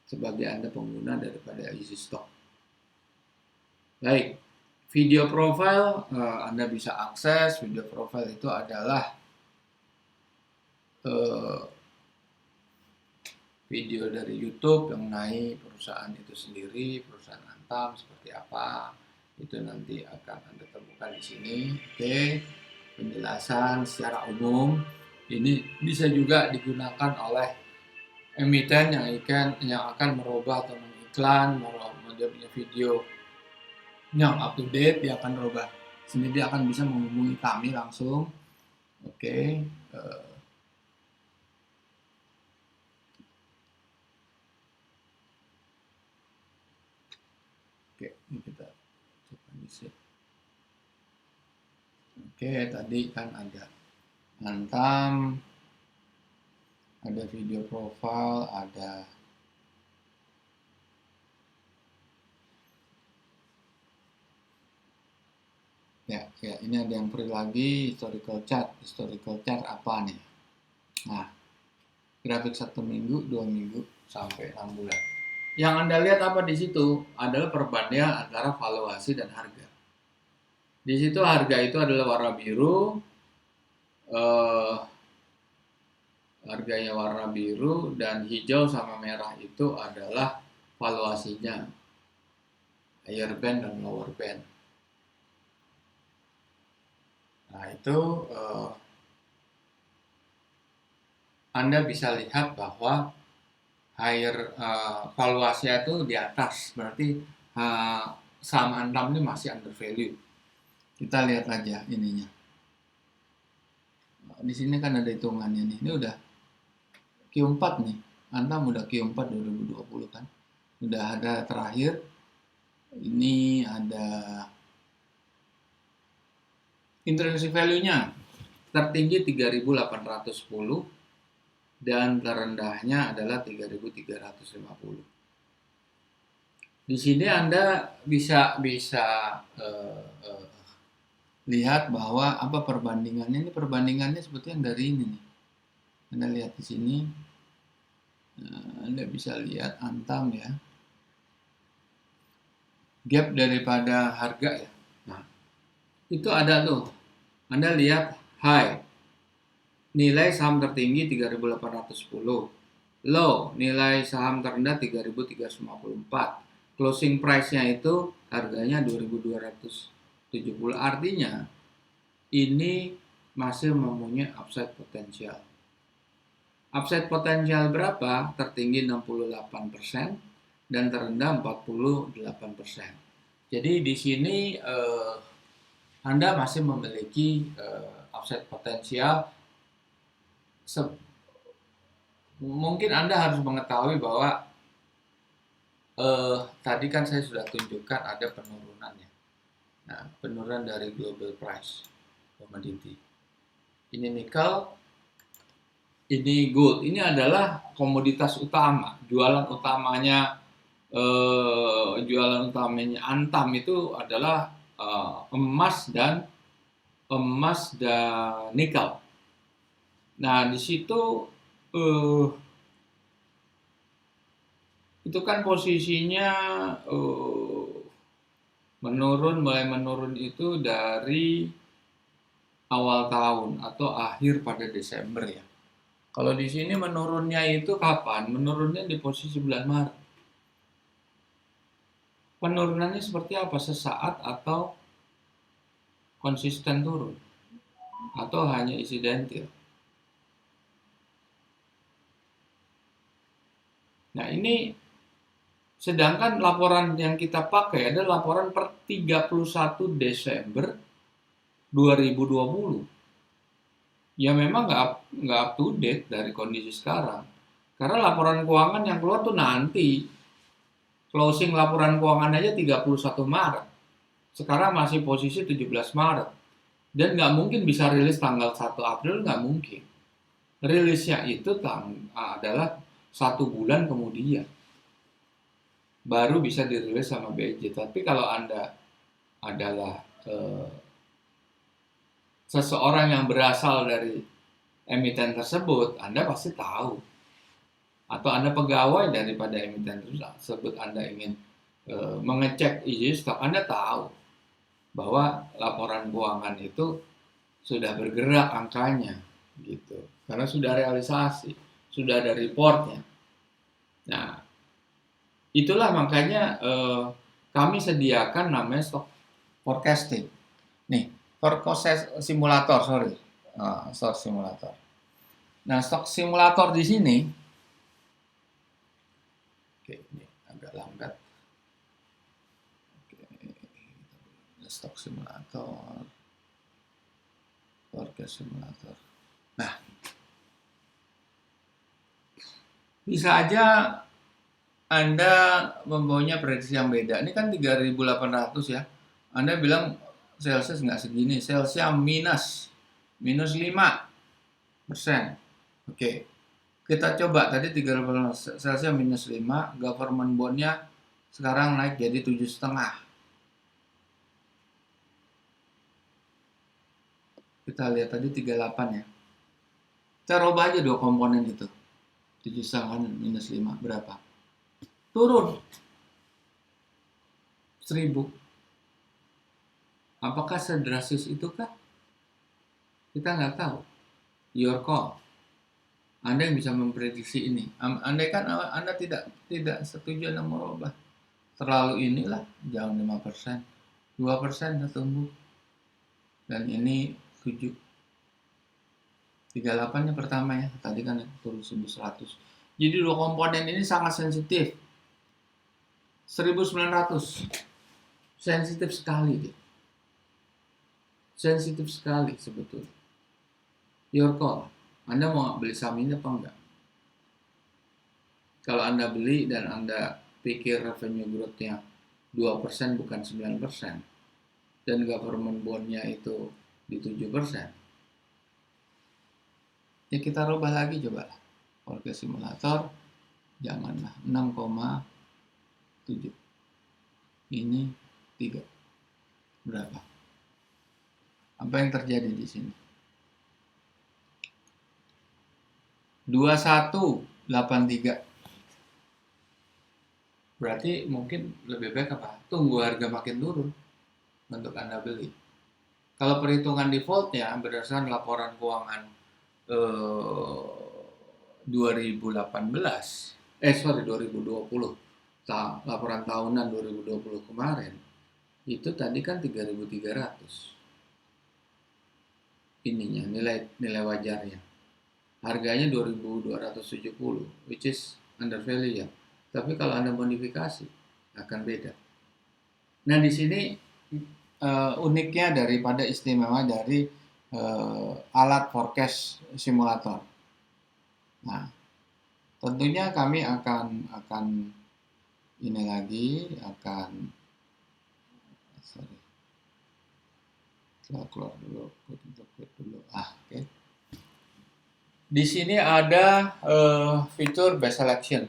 sebagai Anda pengguna daripada Easy Stock. Baik, video profile Anda bisa akses. Video profile itu adalah video dari YouTube yang mengenai perusahaan itu sendiri, perusahaan Antam seperti apa, itu nanti akan Anda temukan di sini. Oke, penjelasan secara umum. Ini bisa juga digunakan oleh emiten yang akan merubah atau mengiklan, menjadinya video yang up to date, dia akan merubah. Sini dia akan bisa menghubungi kami langsung. Oke. Oke, ini kita coba isi. Oke, tadi kan ada Antam, ada video profile, ada ya ini ada yang free lagi, historical chart. Historical chart apa nih? Nah, grafik 1 minggu, 2 minggu, sampai 6 bulan. Yang Anda lihat apa di situ adalah perbandingan antara valuasi dan harga. Di situ harga itu adalah warna biru, harganya warna biru, dan hijau sama merah itu adalah valuasinya, higher band dan lower band. Nah itu Anda bisa lihat bahwa higher valuasinya itu di atas, berarti saham Antam ini masih under value. Kita lihat aja ininya. Di sini kan ada hitungannya nih. Ini udah Q4 nih. Antam udah Q4 2020 kan. Udah ada terakhir. Ini ada intrinsic value-nya. Tertinggi 3.810 dan terendahnya adalah 3.350. Di sini Anda bisa lihat bahwa apa perbandingannya. Ini perbandingannya sebetulnya dari ini nih. Anda lihat di sini. Anda bisa lihat Antam ya. Gap daripada harga ya. Nah, itu ada tuh. Anda lihat high. Nilai saham tertinggi 3.810. Low, nilai saham terendah 3.354. Closing price-nya itu harganya 2.270. Artinya ini masih mempunyai upside potensial. Upside potensial berapa? Tertinggi 68% dan terendah 48%. Jadi di sini Anda masih memiliki upside potensial Mungkin Anda harus mengetahui bahwa tadi kan saya sudah tunjukkan ada penurunannya. Nah, penurunan dari global price commodity. Ini nikel, ini gold. Ini adalah komoditas utama. Jualan utamanya Antam itu adalah emas dan nikel. Nah, di situ eh, itu kan posisinya mulai menurun itu dari awal tahun atau akhir pada Desember ya. Kalau di sini menurunnya itu kapan? Menurunnya di posisi bulan Maret. Penurunannya seperti apa? Sesaat atau konsisten turun? Atau hanya insidentil? Nah, ini sedangkan laporan yang kita pakai adalah laporan per 31 Desember 2020. Ya memang nggak up to date dari kondisi sekarang. Karena laporan keuangan yang keluar tuh nanti. Closing laporan keuangan aja 31 Maret. Sekarang masih posisi 17 Maret. Dan nggak mungkin bisa rilis tanggal 1 April, nggak mungkin. Rilisnya itu adalah 1 bulan kemudian. Baru bisa dirilis sama BJ. Tapi kalau Anda adalah seseorang yang berasal dari emiten tersebut, Anda pasti tahu. Atau Anda pegawai daripada emiten tersebut, Anda ingin mengecek izin stok, Anda tahu bahwa laporan keuangan itu sudah bergerak angkanya, gitu. Karena sudah realisasi, sudah ada reportnya. Nah, itulah makanya kami sediakan namanya stock forecasting. Nih, forecast simulator, stock simulator. Nah, stock simulator di sini, oke, ini agak lambat. Stock simulator, forecast simulator. Nah, bisa aja Anda membawanya prediksi yang beda. Ini kan 3.800 ya. Anda bilang salesnya nggak segini, salesnya minus 5%. Oke, kita coba tadi 3.800, salesnya minus 5, government bondnya sekarang naik jadi 7,5. Kita lihat tadi 38 ya. Kita robah aja dua komponen itu. 7,5 minus 5 berapa? Turun 1.000. Apakah sedrastis itu kah? Kita nggak tahu. Your call. Anda yang bisa memprediksi ini. Andai kan Anda tidak setuju Anda merubah. Terlalu inilah, jangan 5%. 2% tumbuh. Dan ini 7. 38 yang pertama ya. Tadi kan turun 1.100. Jadi dua komponen ini sangat sensitif. 1.900. Sensitif sekali dia. Sensitif sekali sebetulnya. Your call. Anda mau beli saham ini apa enggak? Kalau Anda beli dan Anda pikir revenue growth-nya 2% bukan 9%, dan government bond-nya itu di 7%, ya kita rubah lagi coba. Forecast simulator, janganlah 6,7. Ini 3. Berapa? Apa yang terjadi di sini? 2183. Berarti mungkin lebih baik apa? Tunggu harga makin turun untuk Anda beli. Kalau perhitungan defaultnya berdasarkan laporan keuangan 2020, laporan tahunan 2020 kemarin, itu tadi kan 3.300 ininya, nilai wajarnya. Harganya 2.270, which is under value ya. Tapi kalau Anda modifikasi akan beda. Nah, di sini uniknya daripada istimewa dari alat forecast simulator. Nah, Tentunya kami akan ini lagi akan sorry, keluar dulu, quit dulu. Oke. Di sini ada fitur best selection.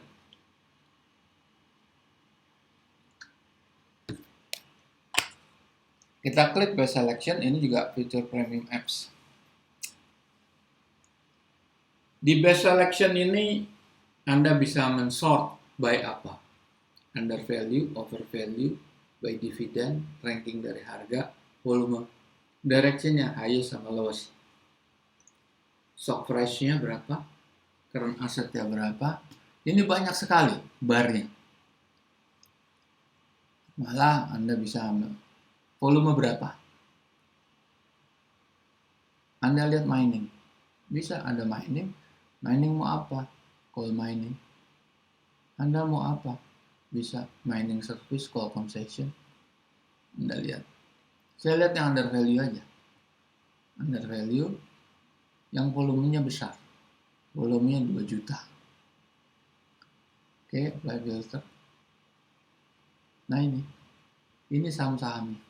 Kita klik best selection, ini juga fitur premium apps. Di best selection ini Anda bisa mensort by apa? Under value, over value, by dividend, ranking dari harga, volume, directionnya highest sama lowest. Stock price-nya berapa? Current asset-nya berapa? Ini banyak sekali barnya. Malah Anda bisa volume berapa? Anda lihat mining. Bisa ada mining. Mining mau apa? Coal mining. Anda mau apa? Bisa mining service, coal concession. Anda lihat. Saya lihat yang under value aja. Under value yang volumenya besar. Volumenya 2 juta. Oke, apply filter. Nah ini saham-sahamnya.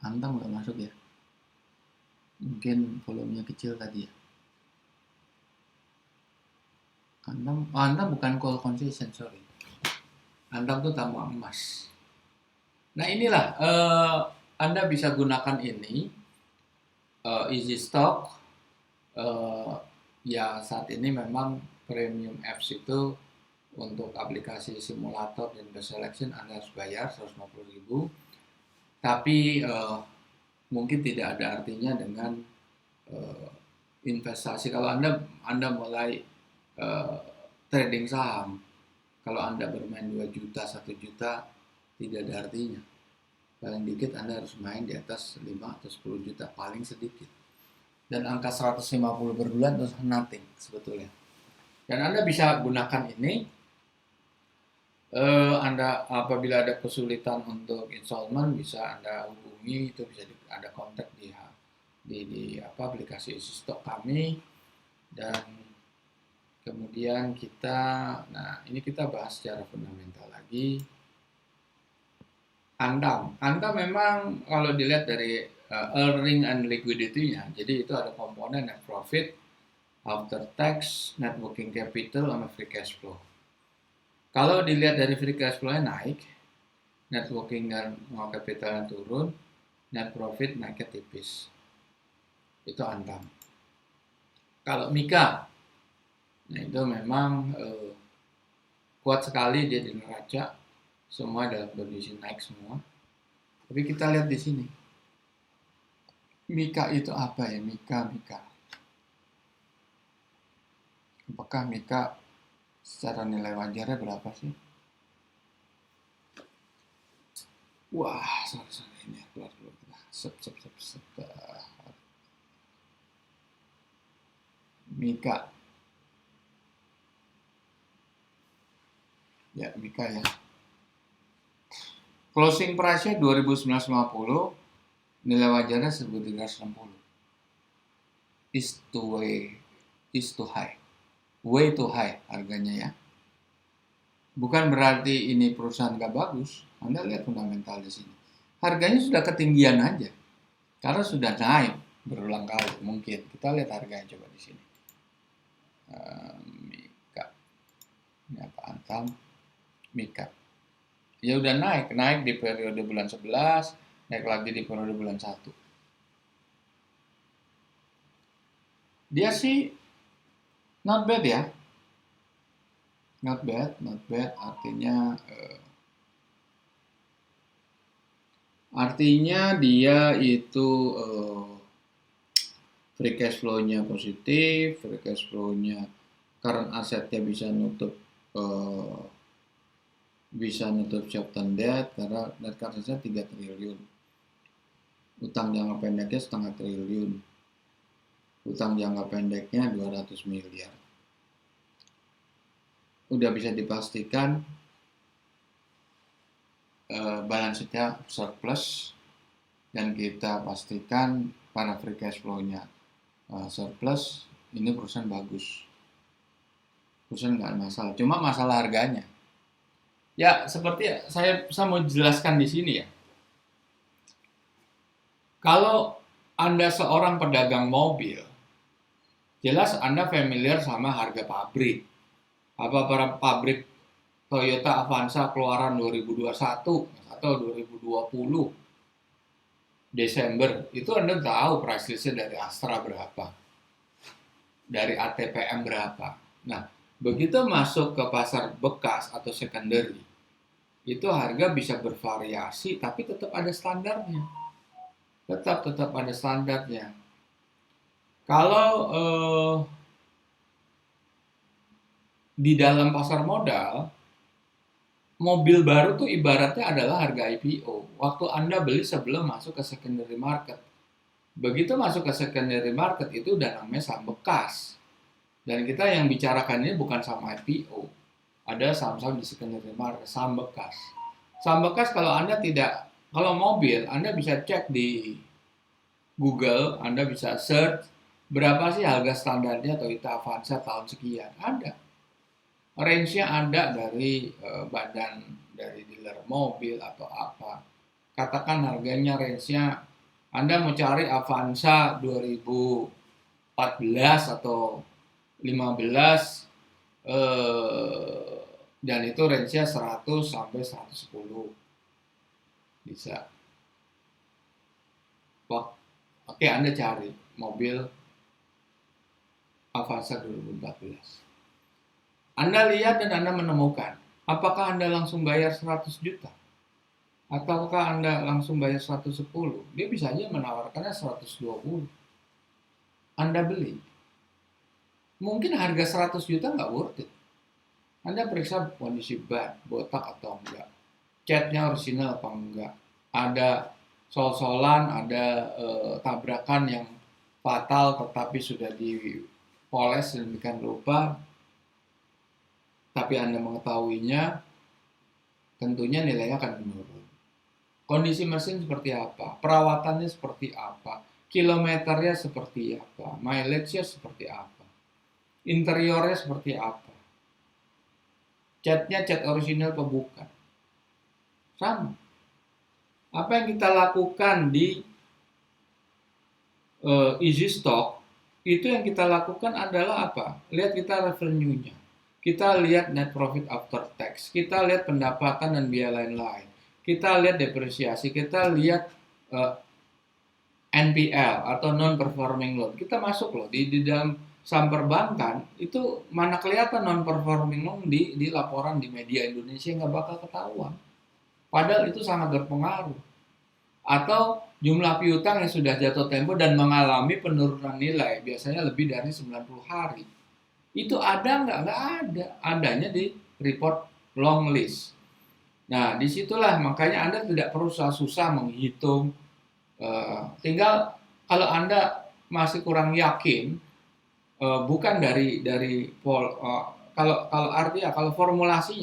Antam nggak masuk ya? Mungkin volumenya kecil tadi ya. Antam bukan coal concession, sorry. Antam tuh tambang emas. Nah inilah, Anda bisa gunakan ini, Easy Stock. Ya saat ini memang premium apps itu untuk aplikasi simulator dan best selection Anda harus bayar 150.000. Tapi mungkin tidak ada artinya dengan investasi. Kalau Anda mulai trading saham, kalau Anda bermain 2 juta, 1 juta, tidak ada artinya. Paling dikit Anda harus main di atas 5 atau 10 juta, paling sedikit. Dan angka 150 per bulan itu nothing sebetulnya. Dan Anda bisa gunakan ini, Anda apabila ada kesulitan untuk installment, bisa Anda hubungi, itu bisa ada kontak di aplikasi Stock kami. Dan kemudian ini kita bahas secara fundamental lagi. Antam memang kalau dilihat dari earning and liquidity-nya, jadi itu ada komponen net profit, after tax, net working capital, sama free cash flow. Kalau dilihat dari free cash flow-nya naik, net working dan capital-nya turun, net profit naiknya tipis. Itu Antam. Kalau Mika, nah itu memang kuat sekali dia di neraca, semua dalam kondisi naik semua. Tapi kita lihat di sini, Mika itu apa ya? Mika. Apakah Mika secara nilai wajarnya berapa sih? Wah, sorry ini keluar dulu. Mika. Ya, Mika ya. Closing price-nya 2.950, nilai wajarnya 1.360. Is too high. Way too high harganya ya. Bukan berarti ini perusahaan gak bagus. Anda lihat fundamental di sini. Harganya sudah ketinggian aja. Karena sudah naik berulang kali mungkin. Kita lihat harganya coba di sini. Mika. Ini apa? Antam. Mika. Ya udah naik di periode bulan 11, naik lagi di periode bulan 1. Dia sih not bad ya. Not bad artinya dia itu free cash flow-nya positif, free cash flow-nya current asset-nya bisa nutup short-term debt karena net current asset 3 triliun. Utang jangka pendeknya 0,5 triliun. Utang jangka pendeknya 200 miliar. Udah bisa dipastikan balance sheet-nya surplus, dan kita pastikan para free cash flow-nya surplus. Ini perusahaan bagus. Perusahaan nggak masalah, cuma masalah harganya. Ya, seperti saya mau jelaskan di sini ya. Kalau Anda seorang pedagang mobil, jelas Anda familiar sama harga pabrik. Apa para pabrik Toyota Avanza keluaran 2021 atau 2020 Desember, itu Anda tahu price listnya dari Astra berapa, dari ATPM berapa. Nah, begitu masuk ke pasar bekas atau secondary, itu harga bisa bervariasi, tapi tetap ada standarnya. Tetap ada standarnya. Kalau di dalam pasar modal, mobil baru tuh ibaratnya adalah harga IPO. Waktu Anda beli sebelum masuk ke secondary market. Begitu masuk ke secondary market itu udah namanya saham bekas. Dan kita yang bicarakan ini bukan saham IPO. Ada saham-saham di secondary market, saham bekas. Saham bekas kalau mobil, Anda bisa cek di Google, Anda bisa search berapa sih harga standarnya Toyota Avanza tahun sekian. Ada. Range-nya ada dari dari dealer mobil atau apa. Katakan harganya range-nya Anda mau cari Avanza 2014 atau 15 dan itu range-nya 100 sampai 110 bisa. Oke, Anda cari mobil Avanza 2014. Anda lihat dan Anda menemukan, apakah Anda langsung bayar 100 juta? Ataukah Anda langsung bayar 110? Dia bisa aja menawarkannya 120. Anda beli. Mungkin harga 100 juta nggak worth it. Anda periksa kondisi ban, botak atau enggak. Catnya orisinal apa enggak. Ada sol-solan, ada tabrakan yang fatal tetapi sudah dipoles sedemikian rupa. Tapi Anda mengetahuinya, tentunya nilainya akan menurun. Kondisi mesin seperti apa? Perawatannya seperti apa? Kilometernya seperti apa? Mileage-nya seperti apa? Interiornya seperti apa? Catnya cat orisinal atau bukan? Sama. Apa yang kita lakukan di easy stock, itu yang kita lakukan adalah apa? Lihat kita revenue-nya. Kita lihat net profit after tax, kita lihat pendapatan dan biaya lain-lain, kita lihat depresiasi, kita lihat NPL atau non performing loan. Kita masuk loh di dalam saham perbankan itu mana kelihatan non performing loan di laporan di media Indonesia, nggak bakal ketahuan. Padahal itu sangat berpengaruh. Atau jumlah piutang yang sudah jatuh tempo dan mengalami penurunan nilai, biasanya lebih dari 90 hari. Itu ada nggak? Nggak ada. Adanya di report long list. Nah, disitulah makanya Anda tidak perlu susah-susah menghitung. Tinggal kalau Anda masih kurang yakin, bukan kalau artinya kalau formulasi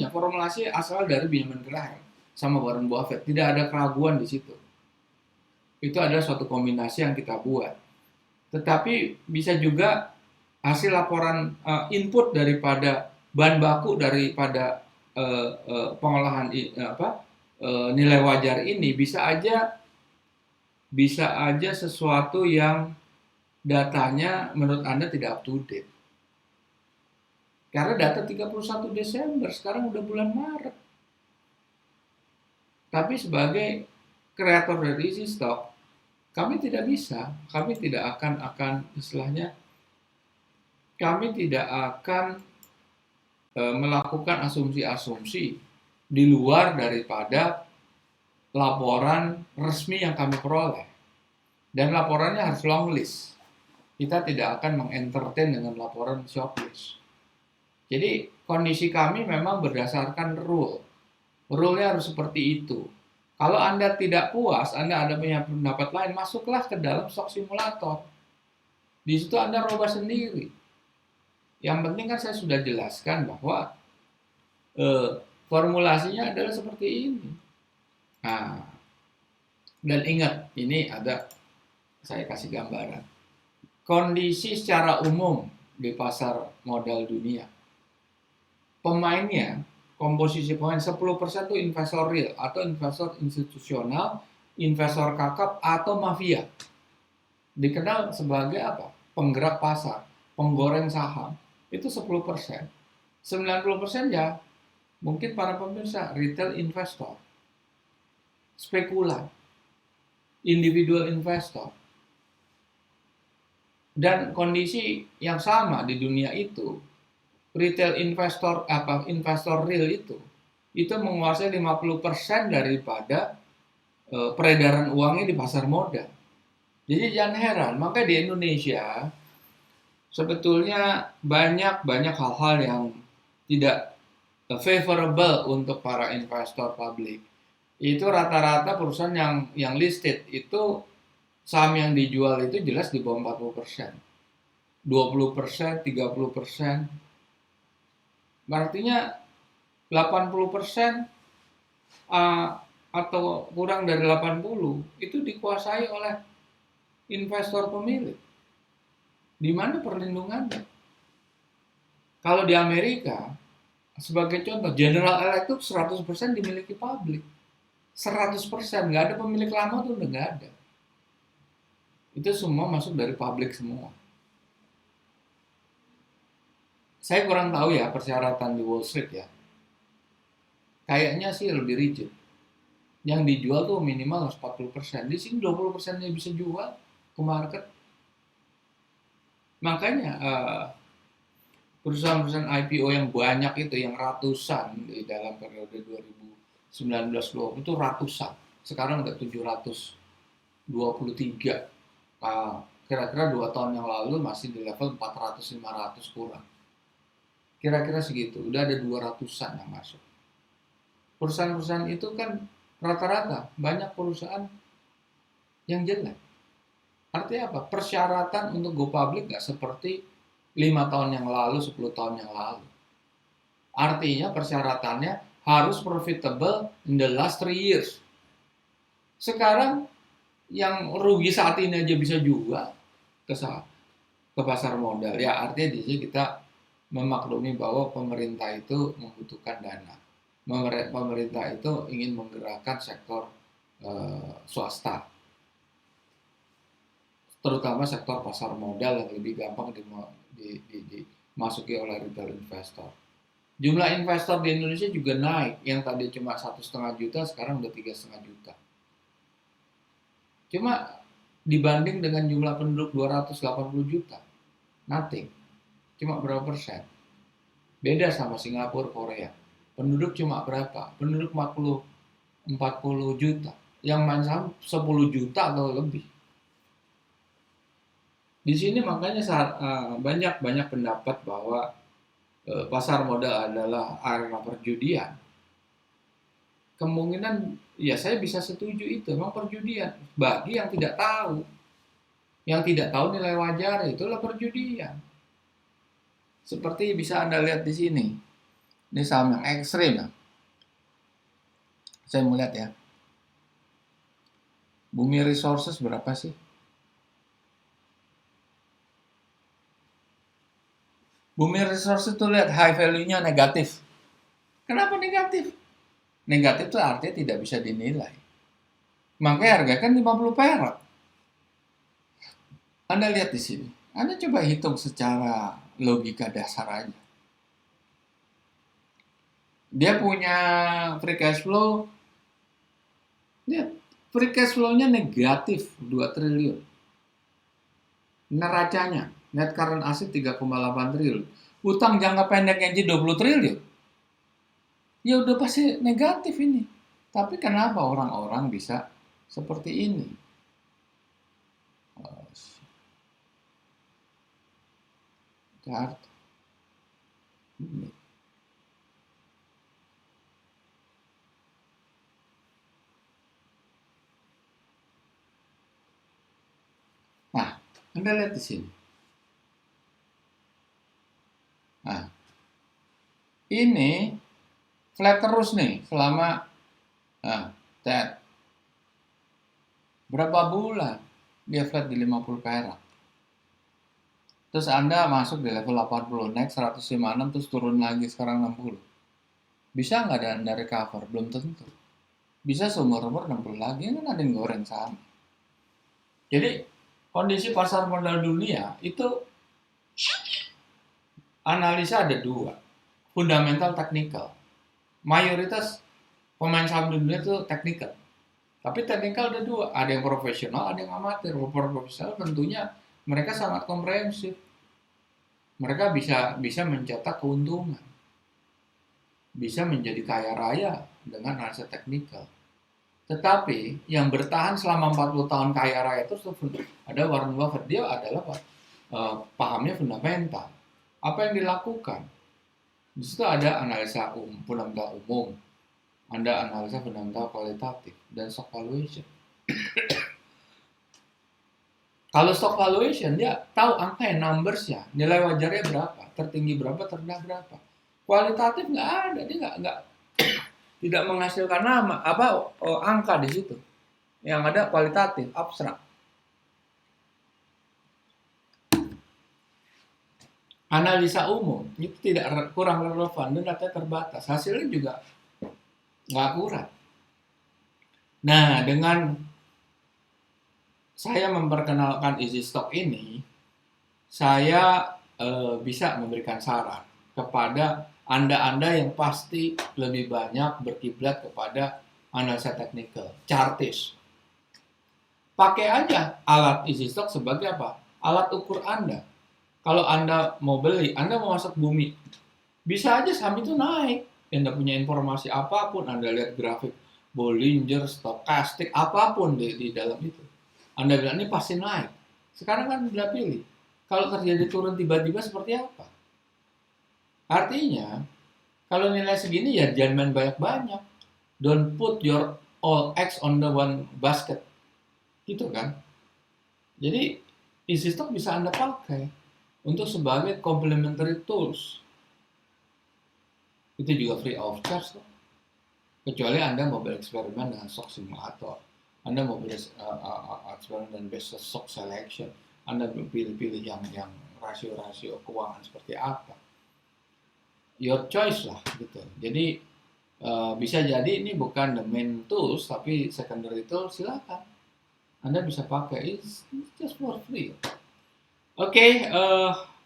asal dari Benjamin Graham sama Warren Buffett, tidak ada keraguan di situ. Itu adalah suatu kombinasi yang kita buat. Tetapi bisa juga hasil laporan input daripada bahan baku daripada pengolahan nilai wajar ini bisa aja sesuatu yang datanya menurut Anda tidak up to date. Karena data 31 Desember, sekarang udah bulan Maret. Tapi sebagai kreator dari easy stock, kami tidak bisa, kami tidak akan istilahnya, kami tidak akan melakukan asumsi-asumsi di luar daripada laporan resmi yang kami peroleh. Dan laporannya harus long list. Kita tidak akan mengentertain dengan laporan short list. Jadi kondisi kami memang berdasarkan rule. Rule-nya harus seperti itu. Kalau Anda tidak puas, Anda ada punya pendapat lain, masuklah ke dalam stock simulator. Di situ Anda rubah sendiri. Yang penting kan saya sudah jelaskan bahwa formulasinya adalah seperti ini. Nah, dan ingat, ini saya kasih gambaran. Kondisi secara umum di pasar modal dunia. pemainnya, komposisi pemain 10% itu investor real atau investor institusional, investor kakap atau mafia. Dikenal sebagai apa? Penggerak pasar, penggoreng saham. Itu 10%. 90% ya mungkin para pemirsa retail investor, spekulan, individual investor. Dan kondisi yang sama di dunia itu, retail investor investor real itu menguasai 50% daripada peredaran uangnya di pasar modal. Jadi jangan heran, maka di Indonesia sebetulnya banyak hal-hal yang tidak favorable untuk para investor publik. Itu rata-rata perusahaan yang listed itu saham yang dijual itu jelas di bawah 40%. 20%, 30%. Artinya 80% atau kurang dari 80 itu dikuasai oleh investor pemilik. Di mana perlindungannya? Kalau di Amerika, sebagai contoh, General Electric 100% dimiliki publik. 100%, nggak ada pemilik lama tuh, nggak ada. Itu semua masuk dari publik semua. Saya kurang tahu ya persyaratan di Wall Street ya. Kayaknya sih lebih rigid. Yang dijual tuh minimal harus 40%. Di sini 20%-nya bisa jual ke market. Makanya perusahaan-perusahaan IPO yang banyak itu, yang ratusan di dalam periode 2019-2020 itu ratusan. Sekarang udah 723. Kira-kira 2 tahun yang lalu masih di level 400-500 kurang. Kira-kira segitu, udah ada 200-an yang masuk. Perusahaan-perusahaan itu kan rata-rata banyak perusahaan yang jelek. Artinya apa? Persyaratan untuk go public nggak seperti 5 tahun yang lalu, 10 tahun yang lalu. Artinya persyaratannya harus profitable in the last 3 years. Sekarang yang rugi saat ini aja bisa jual ke pasar modal. Ya artinya di sini kita memaklumi bahwa pemerintah itu membutuhkan dana. Pemerintah itu ingin menggerakkan sektor swasta, terutama sektor pasar modal yang lebih gampang dimasuki oleh retail investor. Jumlah investor di Indonesia juga naik, yang tadi cuma 1,5 juta sekarang udah 3,5 juta. Cuma dibanding dengan jumlah penduduk 280 juta, nothing. Cuma berapa persen? Beda sama Singapura, Korea. Penduduk cuma berapa? Penduduk 40 juta. Yang main saham 10 juta atau lebih. Di sini makanya banyak pendapat bahwa pasar modal adalah arena perjudian. Kemungkinan ya saya bisa setuju itu, memang perjudian bagi yang tidak tahu. Yang tidak tahu nilai wajar itulah perjudian. Seperti bisa Anda lihat di sini. Ini saham yang ekstrim ya. Saya mau lihat ya. Bumi Resources berapa sih? Bumi Resources itu lihat high value-nya negatif. Kenapa negatif? Negatif itu artinya tidak bisa dinilai. Makanya harga kan 50 perak. Anda lihat di sini. Anda coba hitung secara logika dasar aja. Dia punya free cash flow. Lihat, free cash flow-nya negatif 2 triliun. Neracanya, net current asset 3,8 triliun. Utang jangka pendeknya aja 20 triliun. Ya udah pasti negatif ini. Tapi kenapa orang-orang bisa seperti ini? Chart. Nah, Anda lihat di sini. Nah, ini flat terus nih selama berapa bulan dia flat di 50 perak. Terus Anda masuk di level 80, naik 156, terus turun lagi sekarang 60. Bisa nggak Anda recover? Belum tentu. Bisa seumur-umur 60 lagi, kan ada yang goreng saham. Jadi, kondisi pasar modal dunia itu analisa ada dua, fundamental, teknikal. Mayoritas pemain saham dunia itu teknikal. Tapi teknikal ada dua, ada yang profesional, ada yang amatir. Profesional tentunya mereka sangat komprehensif. Mereka bisa mencetak keuntungan, bisa menjadi kaya raya dengan analisa teknikal. Tetapi yang bertahan selama 40 tahun kaya raya itu ada Warren Buffett. Dia adalah pahamnya fundamental. Apa yang dilakukan? Di situ ada analisa fundamental umum, ada analisa fundamental kualitatif, dan stock valuation. Kalau stock valuation, dia tahu angka numbers-nya, nilai wajarnya berapa, tertinggi berapa, terendah berapa. Kualitatif nggak ada, dia nggak tidak menghasilkan angka di situ. Yang ada kualitatif, abstrak. Analisa umum itu tidak kurang relevan dan datanya terbatas. Hasilnya juga nggak akurat. Nah, dengan saya memperkenalkan easy stock ini, saya bisa memberikan saran kepada Anda yang pasti lebih banyak berkiblat kepada analisa teknikal, chartis. Pakai aja alat easy stock sebagai apa? Alat ukur Anda. Kalau Anda mau beli, Anda mau masuk bumi, bisa aja saham itu naik. Anda punya informasi apapun, Anda lihat grafik Bollinger, stokastik, apapun di dalam itu. Anda bilang ini pasti naik. Sekarang kan sudah pilih. Kalau terjadi turun tiba-tiba seperti apa? Artinya, kalau nilai segini ya jangan main banyak-banyak. Don't put your all eggs on the one basket. Gitu kan? Jadi, easy stock bisa Anda pakai untuk sebagai complementary tools. Itu juga free of charge kok. Kecuali Anda mau bereksperimen dengan stock simulator. Anda mau bereksperimen dan best stock selection. Anda pilih-pilih yang rasio-rasio keuangan seperti apa. Your choice lah gitu. Jadi bisa jadi ini bukan the main tools tapi secondary tools, silakan. Anda bisa pakai, it's just for free. Oke,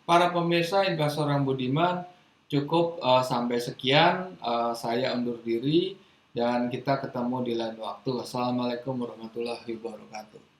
para pemirsa investor yang budiman, cukup sampai sekian. Saya undur diri dan kita ketemu di lain waktu. Assalamualaikum warahmatullahi wabarakatuh.